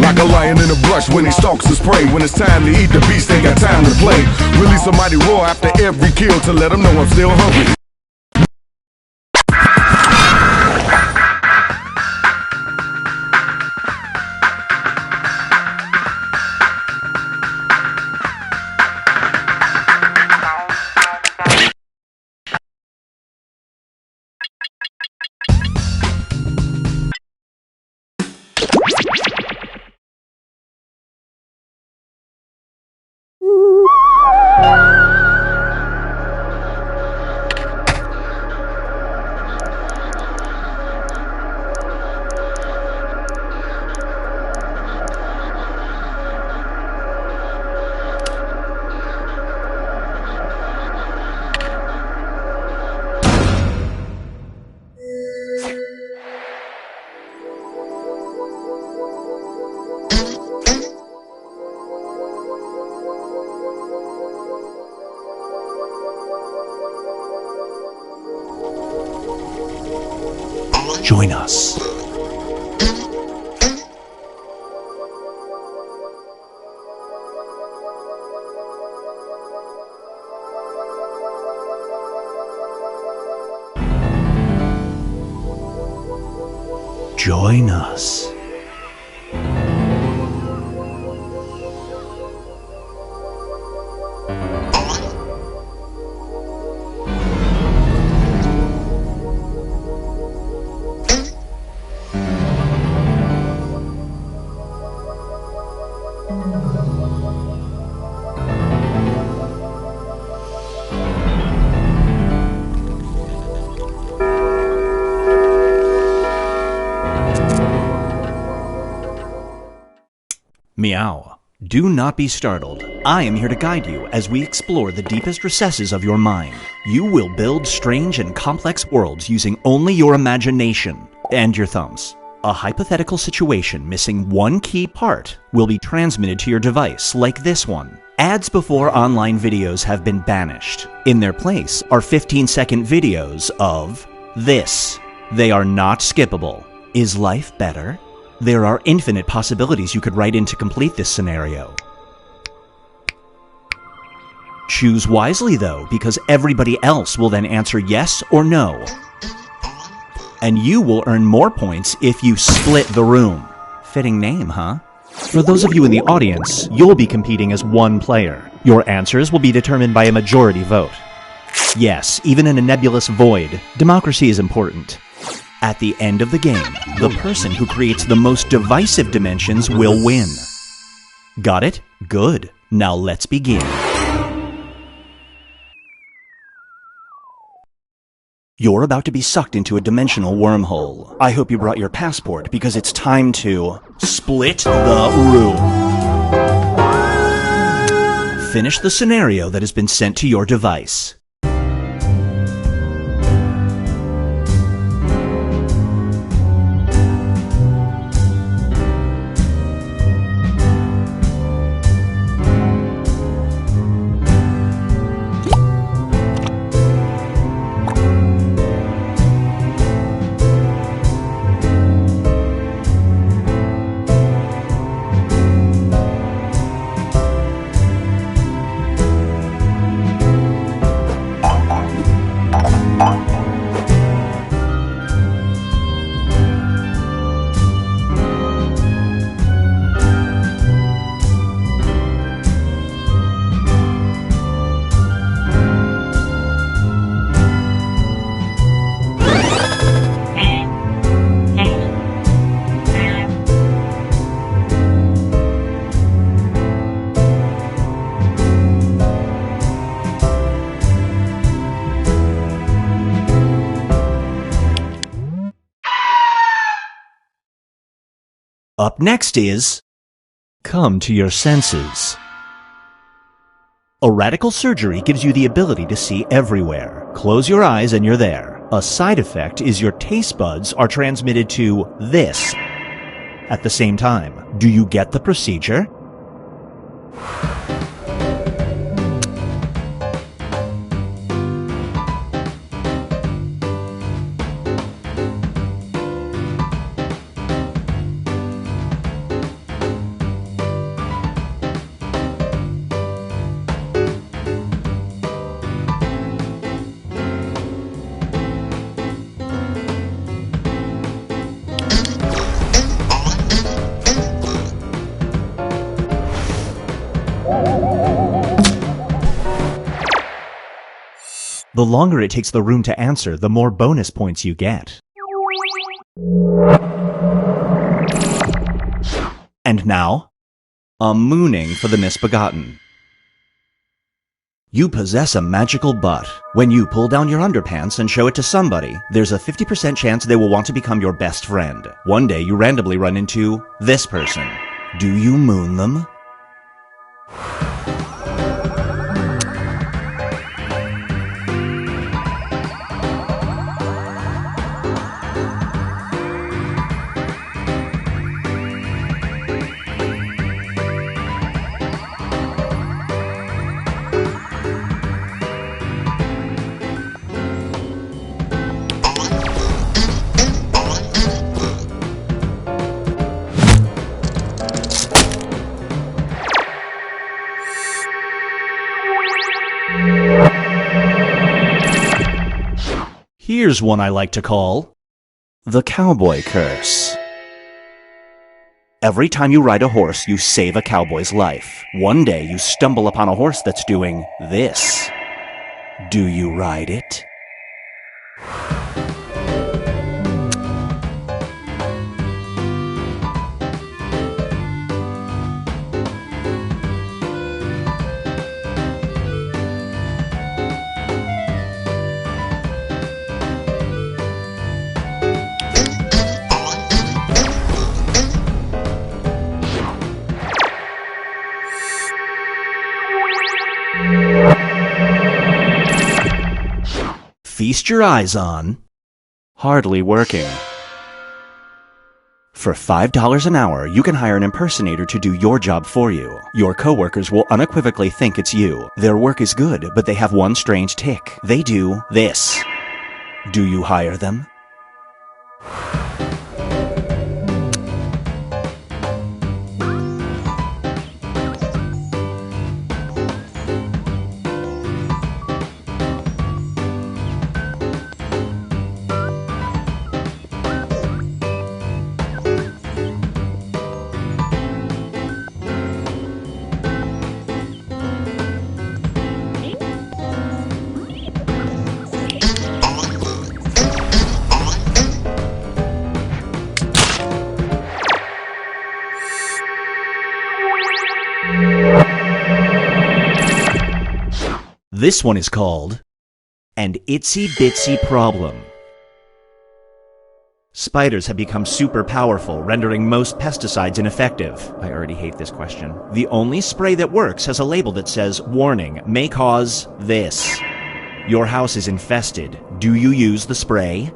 Like a lion in a crush when he stalks his prey. When it's time to eat, the beast ain't got time to play. Release a mighty roar after every kill to let him know I'm still hungry. Join us. Join us. Meow. Do not be startled. I am here to guide you as we explore the deepest recesses of your mind. You will build strange and complex worlds using only your imagination and your thumbs. A hypothetical situation missing one key part will be transmitted to your device, like this one. Ads before online videos have been banished. In their place are 15-second videos of this. They are not skippable. Is life better? There are infinite possibilities you could write in to complete this scenario. Choose wisely though, because everybody else will then answer yes or no. And you will earn more points if you split the room. Fitting name, huh? For those of you in the audience, you'll be competing as one player. Your answers will be determined by a majority vote. Yes, even in a nebulous void, democracy is important. At the end of the game, the person who creates the most divisive dimensions will win. Got it? Good. Now let's begin. You're about to be sucked into a dimensional wormhole. I hope you brought your passport because it's time to split the room. Finish the scenario that has been sent to your device. Up next is come to your senses. A radical surgery gives you the ability to see everywhere. Close your eyes and you're there. A side effect is your taste buds are transmitted to this at the same time. Do you get the procedure? The longer it takes the room to answer, the more bonus points you get. And now, a mooning for the misbegotten. You possess a magical butt. When you pull down your underpants and show it to somebody, there's a 50% chance they will want to become your best friend. One day you randomly run into this person. Do you moon them? Here's one I like to call the cowboy curse. Every time you ride a horse, you save a cowboy's life. One day you stumble upon a horse that's doing this. Do you ride it? Feast your eyes on hardly working. For $5 an hour, you can hire an impersonator to do your job for you. Your coworkers will unequivocally think it's you. Their work is good, but they have one strange tick. They do this. Do you hire them? This one is called an itsy bitsy problem. Spiders have become super powerful, rendering most pesticides ineffective. I already hate this question. The only spray that works has a label that says, "Warning, may cause this." Your house is infested. Do you use the spray?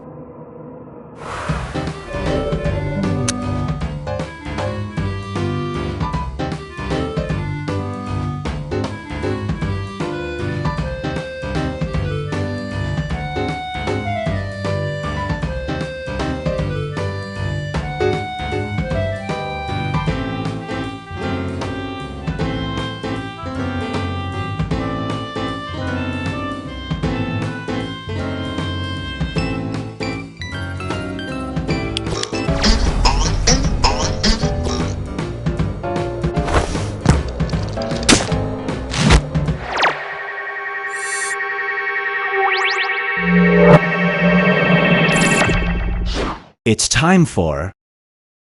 It's time for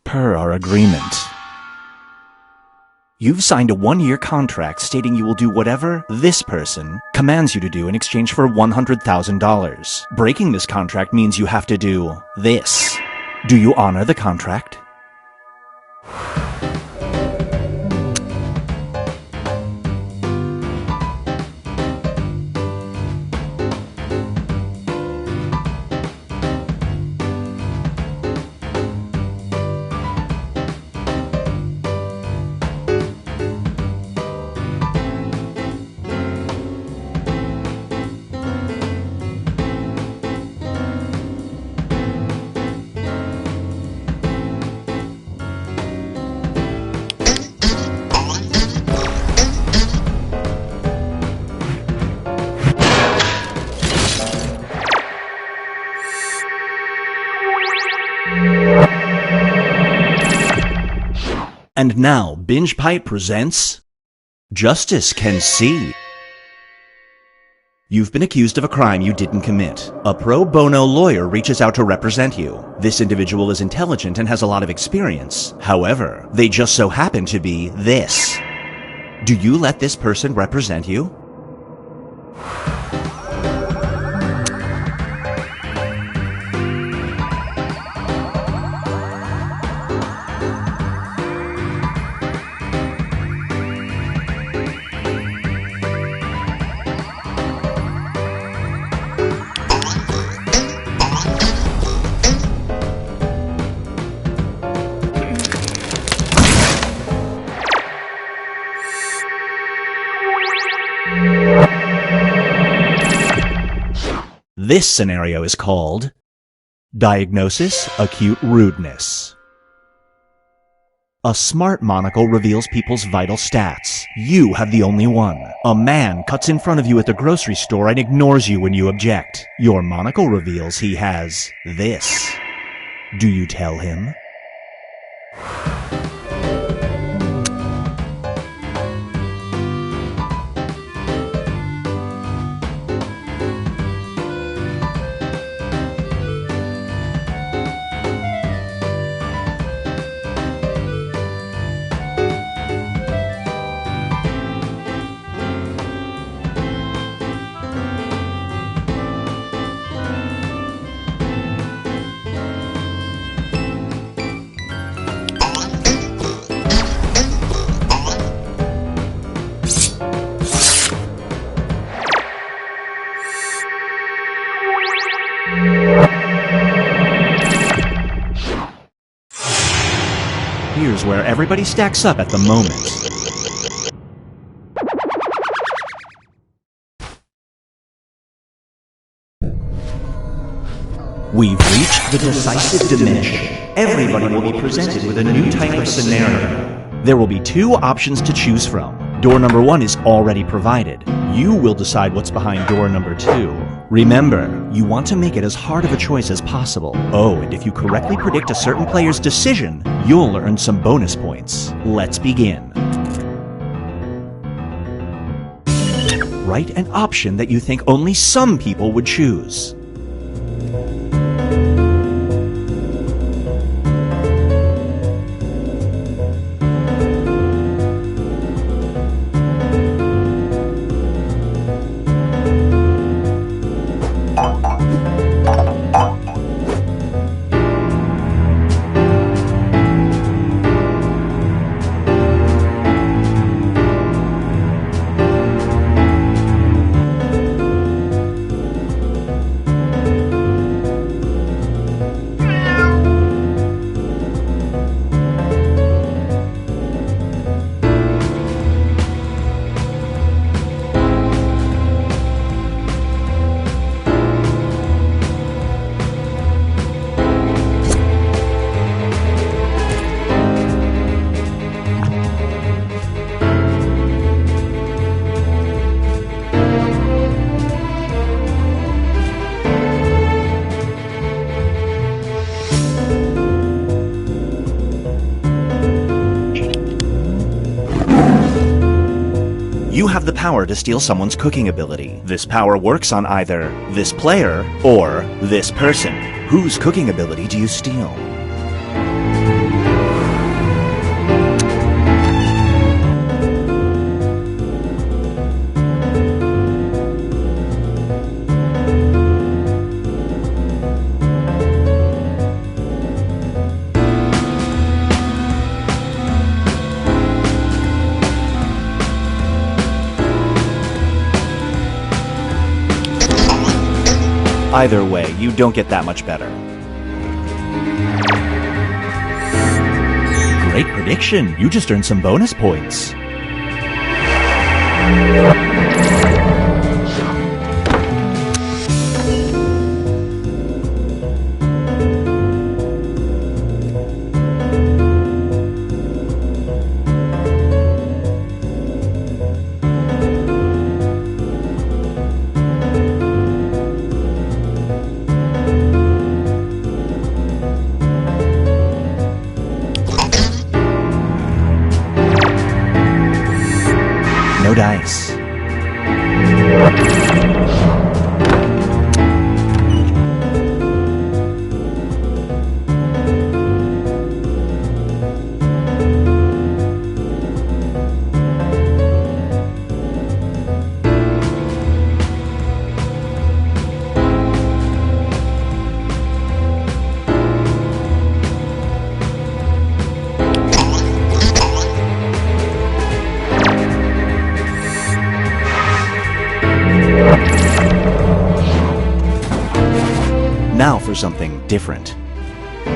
Per Our Agreement. You've signed a 1-year contract stating you will do whatever this person commands you to do in exchange for $100,000. Breaking this contract means you have to do this. Do you honor the contract? And now, Binge Pipe presents Justice Can See. You've been accused of a crime you didn't commit. A pro bono lawyer reaches out to represent you. This individual is intelligent and has a lot of experience. However, they just so happen to be this. Do you let this person represent you? This scenario is called Diagnosis Acute Rudeness. A smart monocle reveals people's vital stats. You have the only one. A man cuts in front of you at the grocery store and ignores you when you object. Your monocle reveals he has this. Do you tell him? Here's where everybody stacks up at the moment. We've reached the decisive dimension. Everybody will be presented with a new type of scenario. There will be two options to choose from. Door number 1 is already provided. You will decide what's behind door number 2. Remember, you want to make it as hard of a choice as possible. Oh, and if you correctly predict a certain player's decision, you'll earn some bonus points. Let's begin. Write an option that you think only some people would choose. You have the power to steal someone's cooking ability. This power works on either this player or this person. Whose cooking ability do you steal? Either way, you don't get that much better. Great prediction! You just earned some bonus points. No dice. for something different.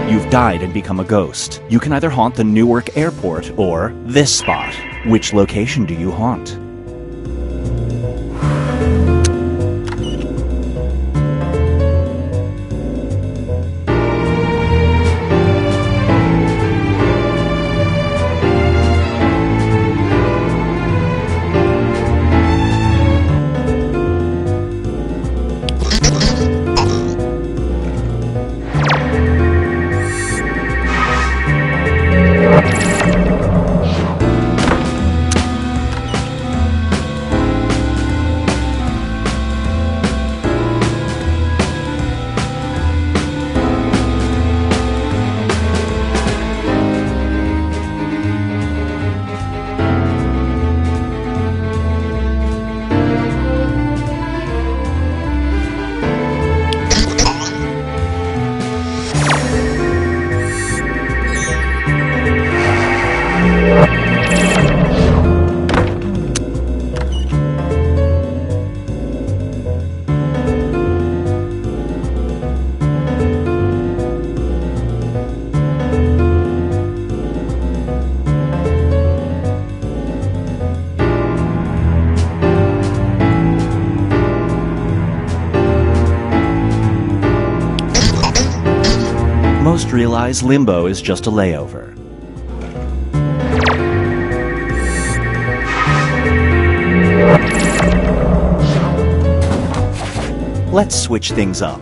You've died and become a ghost. You can either haunt the Newark Airport or this spot. Which location do you haunt? Most realize Limbo is just a layover. Let's switch things up.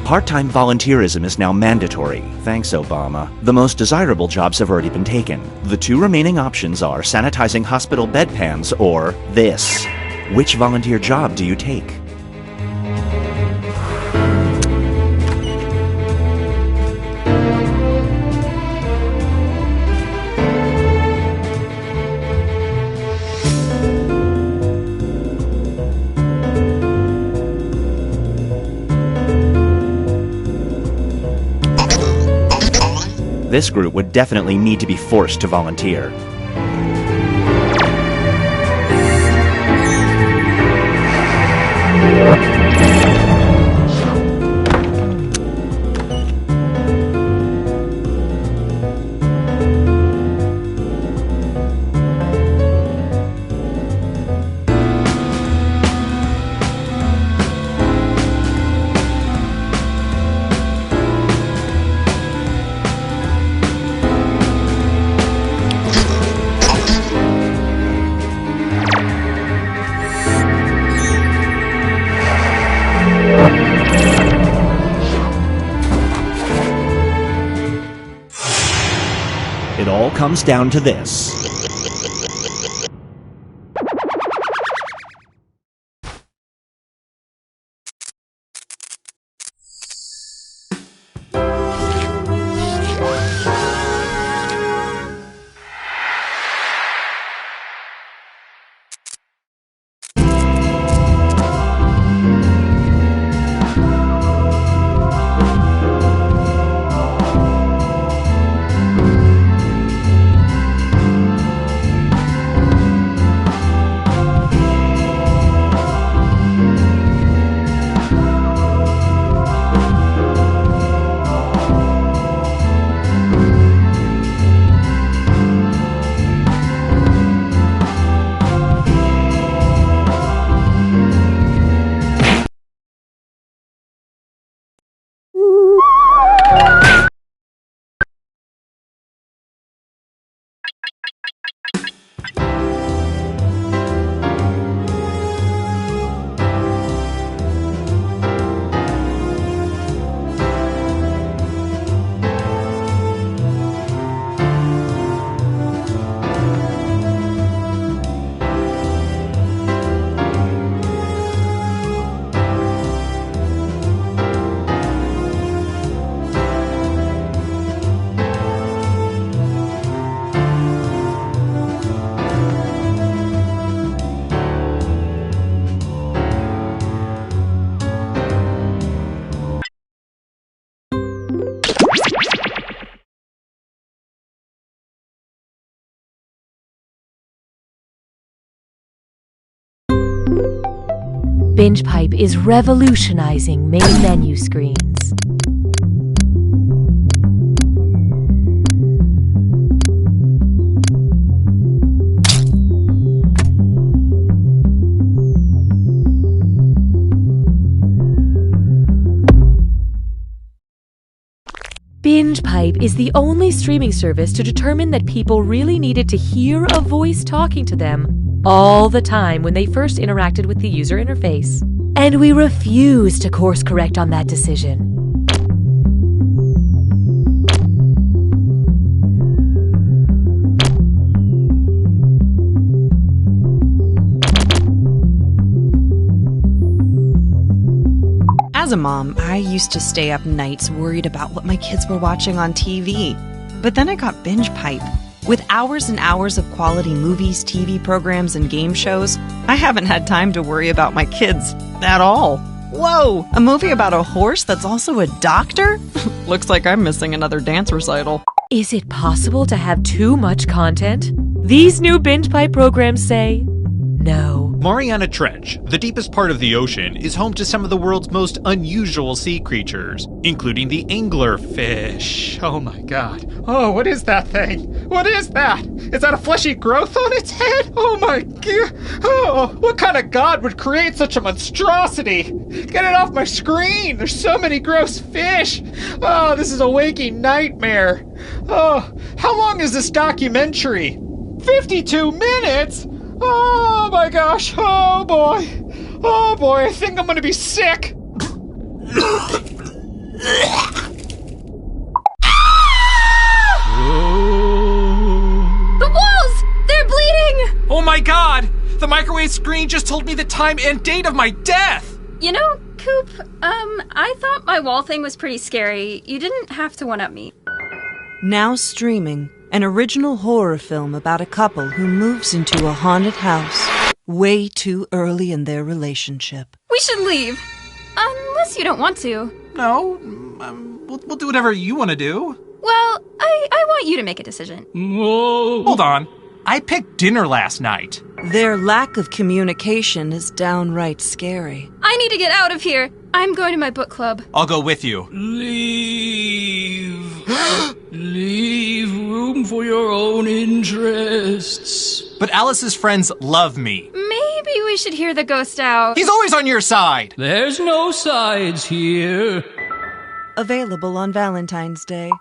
Part-time volunteerism is now mandatory. Thanks, Obama. The most desirable jobs have already been taken. The two remaining options are sanitizing hospital bedpans or this. Which volunteer job do you take? This group would definitely need to be forced to volunteer. It all comes down to this. BingePipe is revolutionizing main menu screens. BingePipe is the only streaming service to determine that people really needed to hear a voice talking to them all the time when they first interacted with the user interface. And we refuse to course correct on that decision. As a mom, I used to stay up nights worried about what my kids were watching on TV. But then I got BingePipe. With hours and hours of quality movies, TV programs, and game shows, I haven't had time to worry about my kids at all. Whoa! A movie about a horse that's also a doctor? Looks like I'm missing another dance recital. Is it possible to have too much content? These new BingePipe programs say no. Mariana Trench, the deepest part of the ocean, is home to some of the world's most unusual sea creatures, including the anglerfish. Oh my god. Oh, what is that thing? What is that? Is that a fleshy growth on its head? Oh my god. Oh, what kind of god would create such a monstrosity? Get it off my screen. There's so many gross fish. Oh, this is a waking nightmare. Oh, how long is this documentary? 52 minutes? Oh my gosh, oh boy, I think I'm gonna be sick. The walls! They're bleeding! Oh my god! The microwave screen just told me the time and date of my death! You know, Coop, I thought my wall thing was pretty scary. You didn't have to one-up me. Now streaming. An original horror film about a couple who moves into a haunted house way too early in their relationship. We should leave. Unless you don't want to. No, we'll do whatever you want to do. Well, I want you to make a decision. Whoa. Hold on. I picked dinner last night. Their lack of communication is downright scary. I need to get out of here. I'm going to my book club. I'll go with you. Leave. Leave room for your own interests. But Alice's friends love me. Maybe we should hear the ghost out. He's always on your side. There's no sides here. Available on Valentine's Day.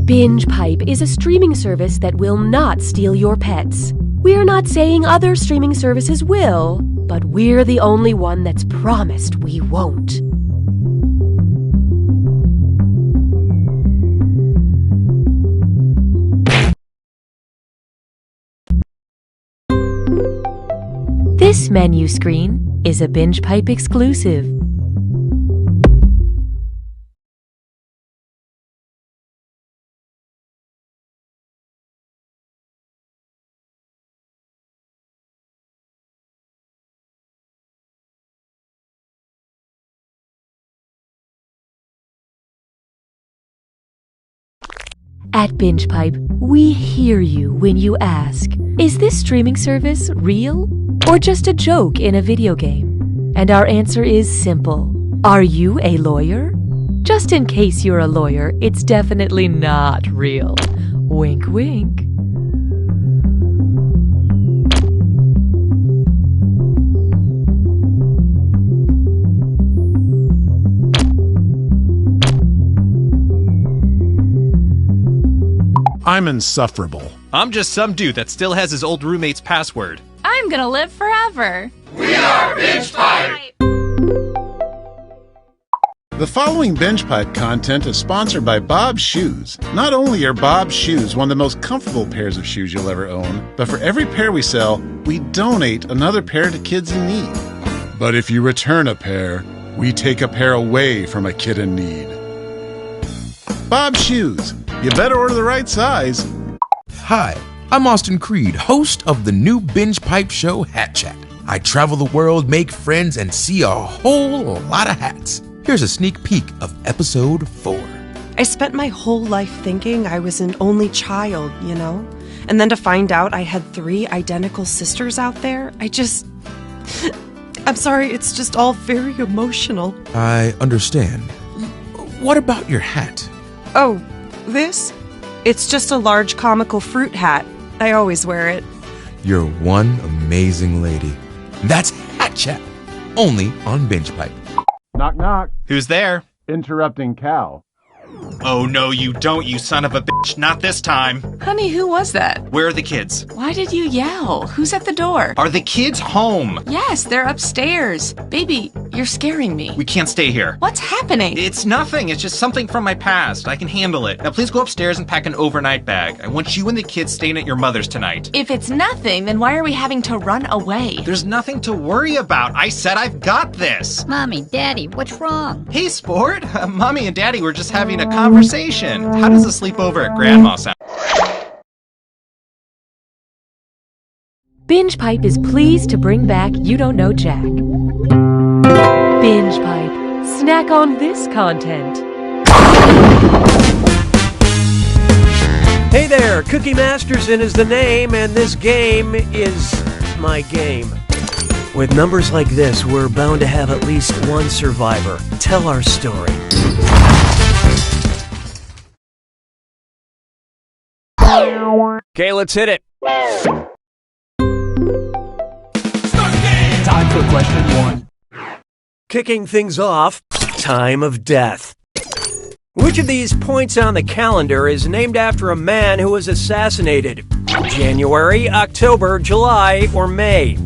BingePipe is a streaming service that will not steal your pets. We're not saying other streaming services will, but we're the only one that's promised we won't. This menu screen is a BingePipe exclusive. At BingePipe, we hear you when you ask, is this streaming service real or just a joke in a video game? And our answer is simple. Are you a lawyer? Just in case you're a lawyer, it's definitely not real. Wink, wink. I'm insufferable. I'm just some dude that still has his old roommate's password. I'm gonna live forever. We are BingePipe. The following BingePipe content is sponsored by Bob's Shoes. Not only are Bob's Shoes one of the most comfortable pairs of shoes you'll ever own, but for every pair we sell, we donate another pair to kids in need. But if you return a pair, we take a pair away from a kid in need. Bob's Shoes. You better order the right size. Hi, I'm Austin Creed, host of the new BingePipe show Hat Chat. I travel the world, make friends, and see a whole lot of hats. Here's a sneak peek of episode 4. I spent my whole life thinking I was an only child, you know? And then to find out I had 3 identical sisters out there, I'm sorry, it's just all very emotional. I understand. What about your hat? Oh, this? It's just a large comical fruit hat. I always wear it. You're one amazing lady. That's Hat Chat, only on Binge Pipe. Knock, knock. Who's there? Interrupting cow. Oh, no, you don't, you son of a bitch. Not this time. Honey, who was that? Where are the kids? Why did you yell? Who's at the door? Are the kids home? Yes, they're upstairs. Baby, you're scaring me. We can't stay here. What's happening? It's nothing. It's just something from my past. I can handle it. Now please go upstairs and pack an overnight bag. I want you and the kids staying at your mother's tonight. If it's nothing, then why are we having to run away? There's nothing to worry about. I said I've got this. Mommy, Daddy, what's wrong? Hey, sport. Mommy and Daddy were just having a conversation. How does a sleepover at Grandma sound? Binge Pipe is pleased to bring back You Don't Know Jack. Binge Pipe. Snack on this content. Hey there, Cookie Masterson is the name, and this game is my game. With numbers like this, we're bound to have at least one survivor. Tell our story. Okay, let's hit it. Time for question 1. Kicking things off, time of death. Which of these points on the calendar is named after a man who was assassinated? January, October, July, or May?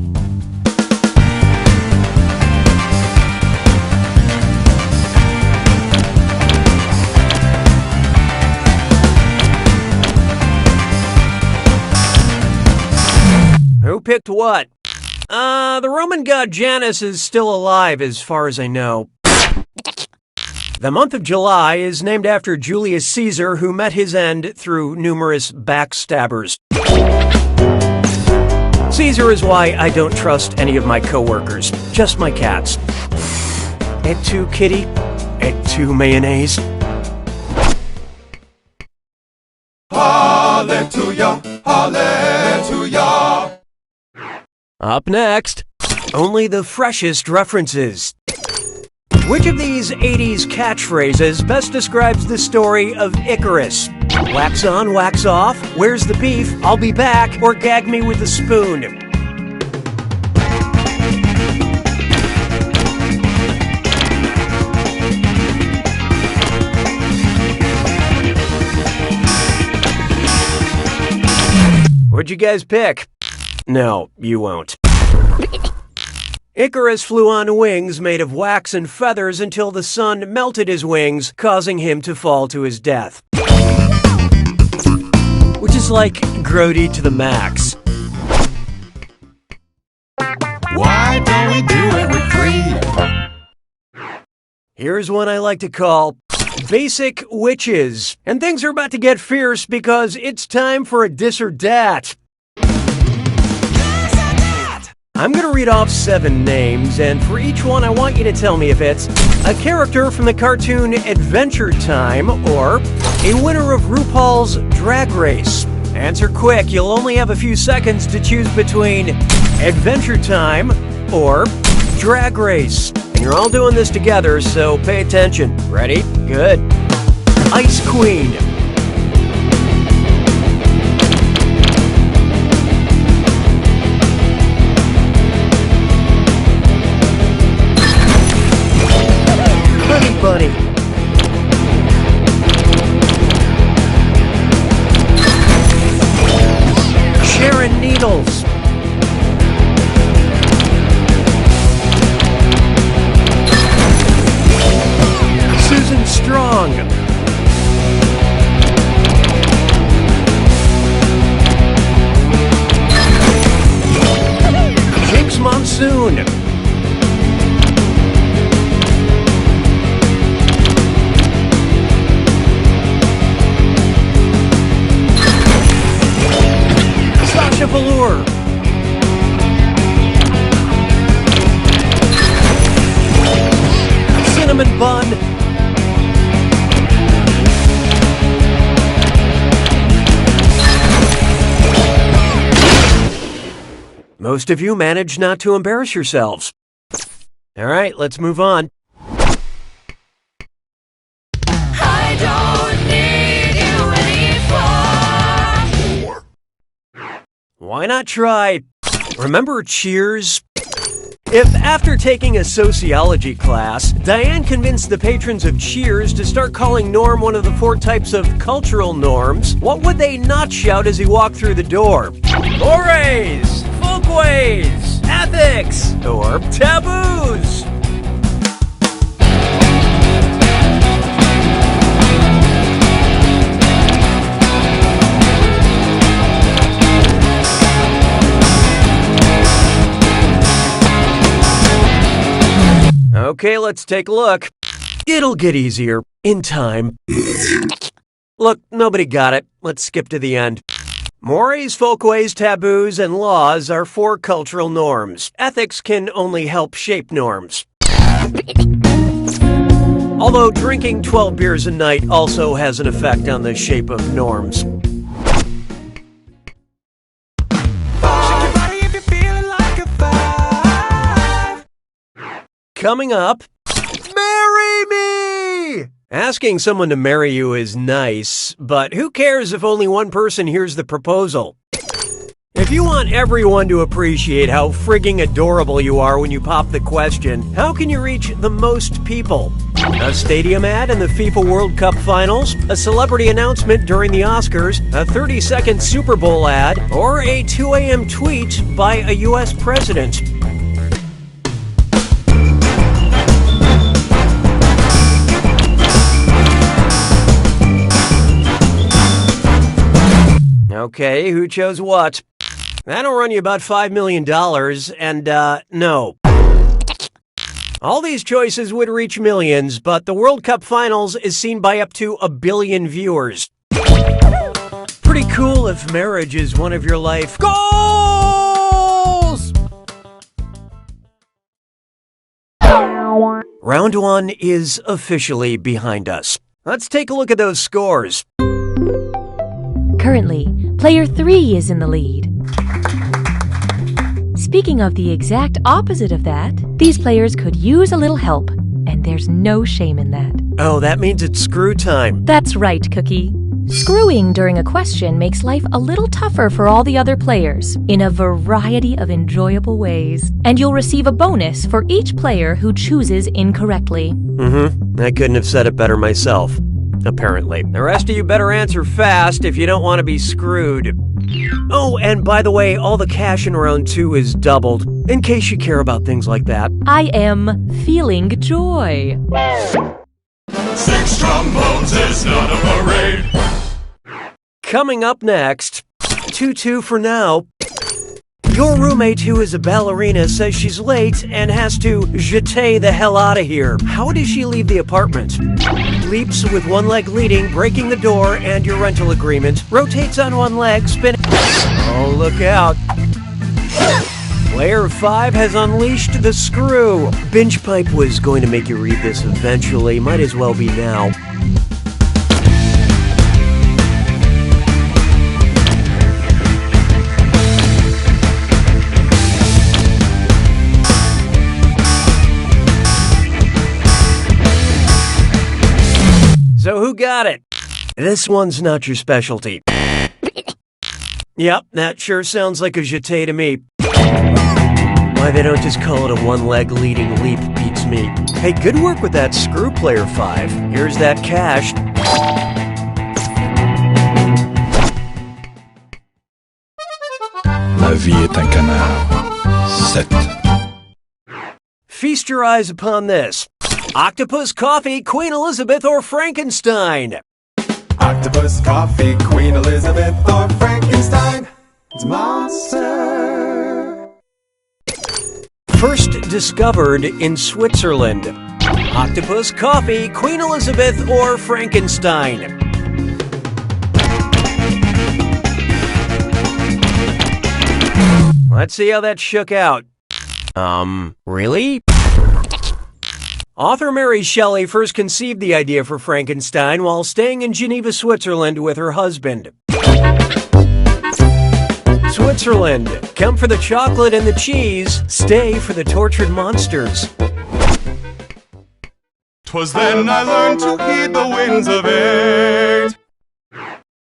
Who picked what? The Roman god Janus is still alive as far as I know. The month of July is named after Julius Caesar, who met his end through numerous backstabbers. Caesar is why I don't trust any of my coworkers, just my cats. Et tu, kitty? Et tu, mayonnaise? Hallelujah, hallelujah. Up next, only the freshest references. Which of these 80s catchphrases best describes the story of Icarus? Wax on, wax off, where's the beef, I'll be back, or gag me with a spoon? What'd you guys pick? No, you won't. Icarus flew on wings made of wax and feathers until the sun melted his wings, causing him to fall to his death. Which is like grody to the max. Why don't we do it with 3? Here's one I like to call Basic Witches. And things are about to get fierce because it's time for a dis or dat. I'm going to read off 7 names, and for each one I want you to tell me if it's a character from the cartoon Adventure Time or a winner of RuPaul's Drag Race. Answer quick, you'll only have a few seconds to choose between Adventure Time or Drag Race. And you're all doing this together, so pay attention. Ready? Good. Ice Queen. Honey Bunny. Sharon Needles. Susan Strong. Jinx Monsoon. Sasha Velour. Cinnamon Bun. Most of you managed not to embarrass yourselves. All right, let's move on. I don't need you anymore. Why not try... Remember Cheers? If after taking a sociology class, Diane convinced the patrons of Cheers to start calling Norm one of the 4 types of cultural norms, what would they not shout as he walked through the door? Mores, folkways, ethics, or taboos? Okay, let's take a look. It'll get easier in time. Look, nobody got it. Let's skip to the end. Mores, folkways, taboos, and laws are 4 cultural norms. Ethics can only help shape norms. Although drinking 12 beers a night also has an effect on the shape of norms. Coming up, marry me! Asking someone to marry you is nice, but who cares if only one person hears the proposal? If you want everyone to appreciate how frigging adorable you are when you pop the question, how can you reach the most people? A stadium ad in the FIFA World Cup Finals, a celebrity announcement during the Oscars, a 30-second Super Bowl ad, or a 2 a.m. tweet by a U.S. president? Okay, who chose what? That'll run you about $5 million, and, no. All these choices would reach millions, but the World Cup Finals is seen by up to 1 billion viewers. Pretty cool if marriage is one of your life goals! Round 1 is officially behind us. Let's take a look at those scores. Currently, player 3 is in the lead. Speaking of the exact opposite of that, these players could use a little help, and there's no shame in that. Oh, that means it's screw time. That's right, Cookie. Screwing during a question makes life a little tougher for all the other players in a variety of enjoyable ways, and you'll receive a bonus for each player who chooses incorrectly. I couldn't have said it better myself. Apparently. The rest of you better answer fast if you don't want to be screwed. Oh, and by the way, all the cash in round 2 is doubled, in case you care about things like that. I am feeling joy. 6 trombones is not a parade. Coming up next, 2-2 for now. Your roommate, who is a ballerina, says she's late and has to jeter the hell out of here. How does she leave the apartment? Leaps with one leg leading, breaking the door and your rental agreement. Rotates on one leg, spinning. Oh, look out. Player 5 has unleashed the screw. Binge Pipe was going to make you read this eventually. Might as well be now. So who got it? This one's not your specialty. Yep, that sure sounds like a jeté to me. Why they don't just call it a one-leg leading leap beats me. Hey, good work with that screw, player 5. Here's that cash. La vie est un canard. 7. Feast your eyes upon this. Octopus, coffee, Queen Elizabeth, or Frankenstein? Octopus, coffee, Queen Elizabeth, or Frankenstein. It's a monster. First discovered in Switzerland. Octopus, coffee, Queen Elizabeth, or Frankenstein? Let's see how that shook out. Really? Author Mary Shelley first conceived the idea for Frankenstein while staying in Geneva, Switzerland with her husband. Switzerland, come for the chocolate and the cheese, stay for the tortured monsters. 'Twas then I learned to heed the winds of 8.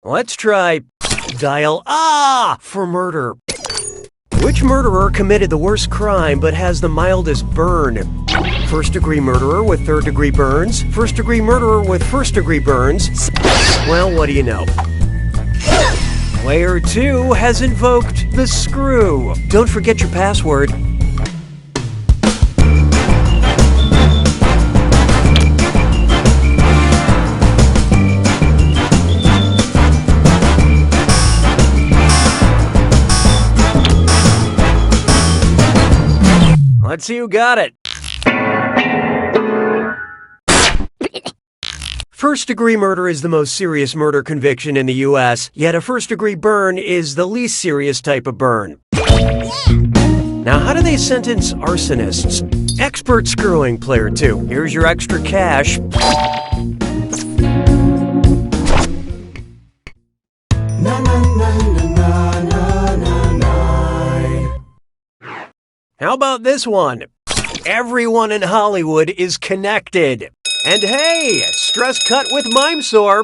Let's try dial ah for murder. Which murderer committed the worst crime but has the mildest burn? First-degree murderer with third-degree burns? First-degree murderer with first-degree burns? Well, what do you know? Player 2 has invoked the screw. Don't forget your password. Let's see who got it. First-degree murder is the most serious murder conviction in the U.S., yet a first-degree burn is the least serious type of burn. Now, how do they sentence arsonists? Expert screwing, Player 2. Here's your extra cash. How about this one? Everyone in Hollywood is connected. And hey, stress cut with Mimesore.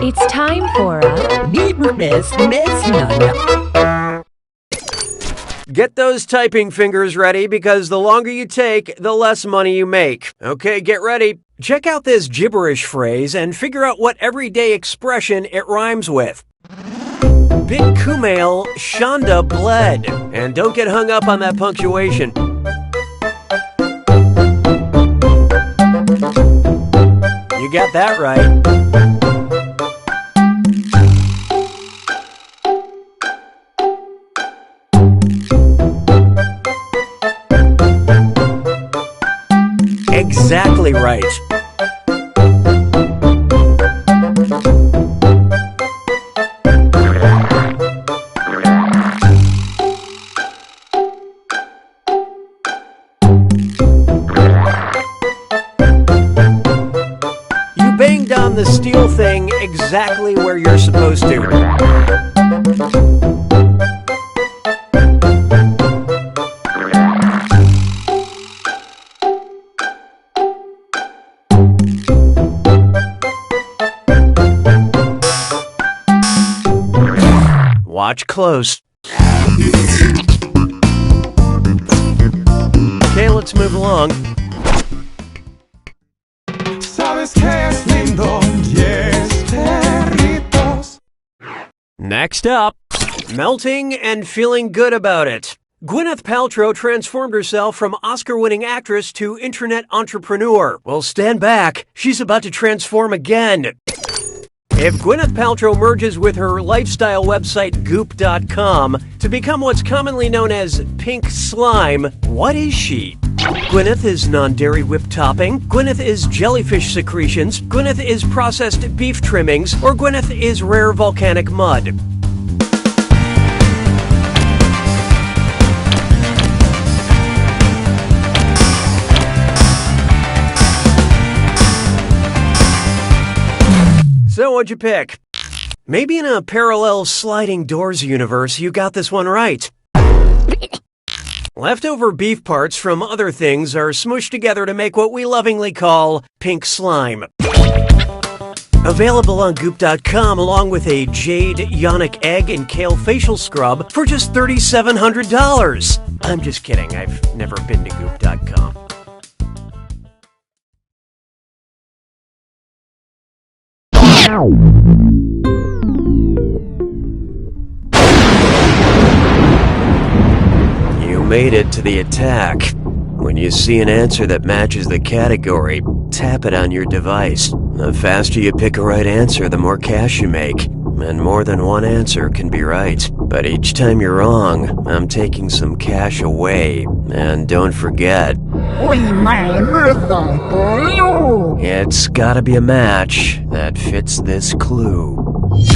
It's time for a Miss None. Get those typing fingers ready because the longer you take, the less money you make. Okay, get ready. Check out this gibberish phrase and figure out what everyday expression it rhymes with. Bit Kumail, Shonda bled. And don't get hung up on that punctuation. You got that right. Exactly right. Banged on the steel thing exactly where you're supposed to. Watch close. Okay, let's move along. Next up, melting and feeling good about it. Gwyneth Paltrow transformed herself from Oscar-winning actress to internet entrepreneur. Well, stand back. She's about to transform again. If Gwyneth Paltrow merges with her lifestyle website Goop.com to become what's commonly known as pink slime, what is she? Gwyneth is non-dairy whipped topping, Gwyneth is jellyfish secretions, Gwyneth is processed beef trimmings, or Gwyneth is rare volcanic mud. So what'd you pick? Maybe in a parallel sliding doors universe, you got this one right. Leftover beef parts from other things are smooshed together to make what we lovingly call pink slime. Available on Goop.com along with a jade yonic egg and kale facial scrub for just $3,700. I'm just kidding, I've never been to Goop.com. You made it to the attack. When you see an answer that matches the category, tap it on your device. The faster you pick a right answer, the more cash you make. And more than one answer can be right. But each time you're wrong, I'm taking some cash away. And don't forget, it's gotta be a match that fits this clue.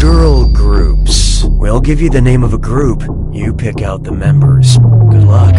Girl groups. We'll give you the name of a group. You pick out the members. Good luck.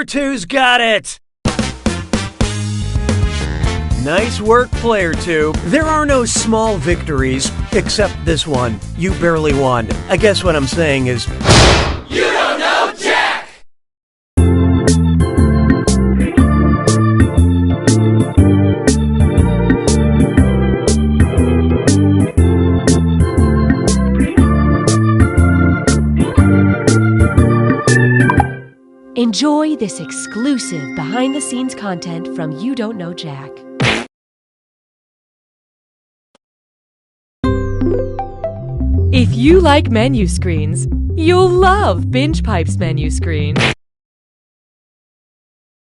Player 2's got it! Nice work, Player 2. There are no small victories, except this one. You barely won. I guess what I'm saying is... You don't know Jack! Enjoy this exclusive behind-the-scenes content from You Don't Know Jack. If you like menu screens, you'll love BingePipe's menu screen.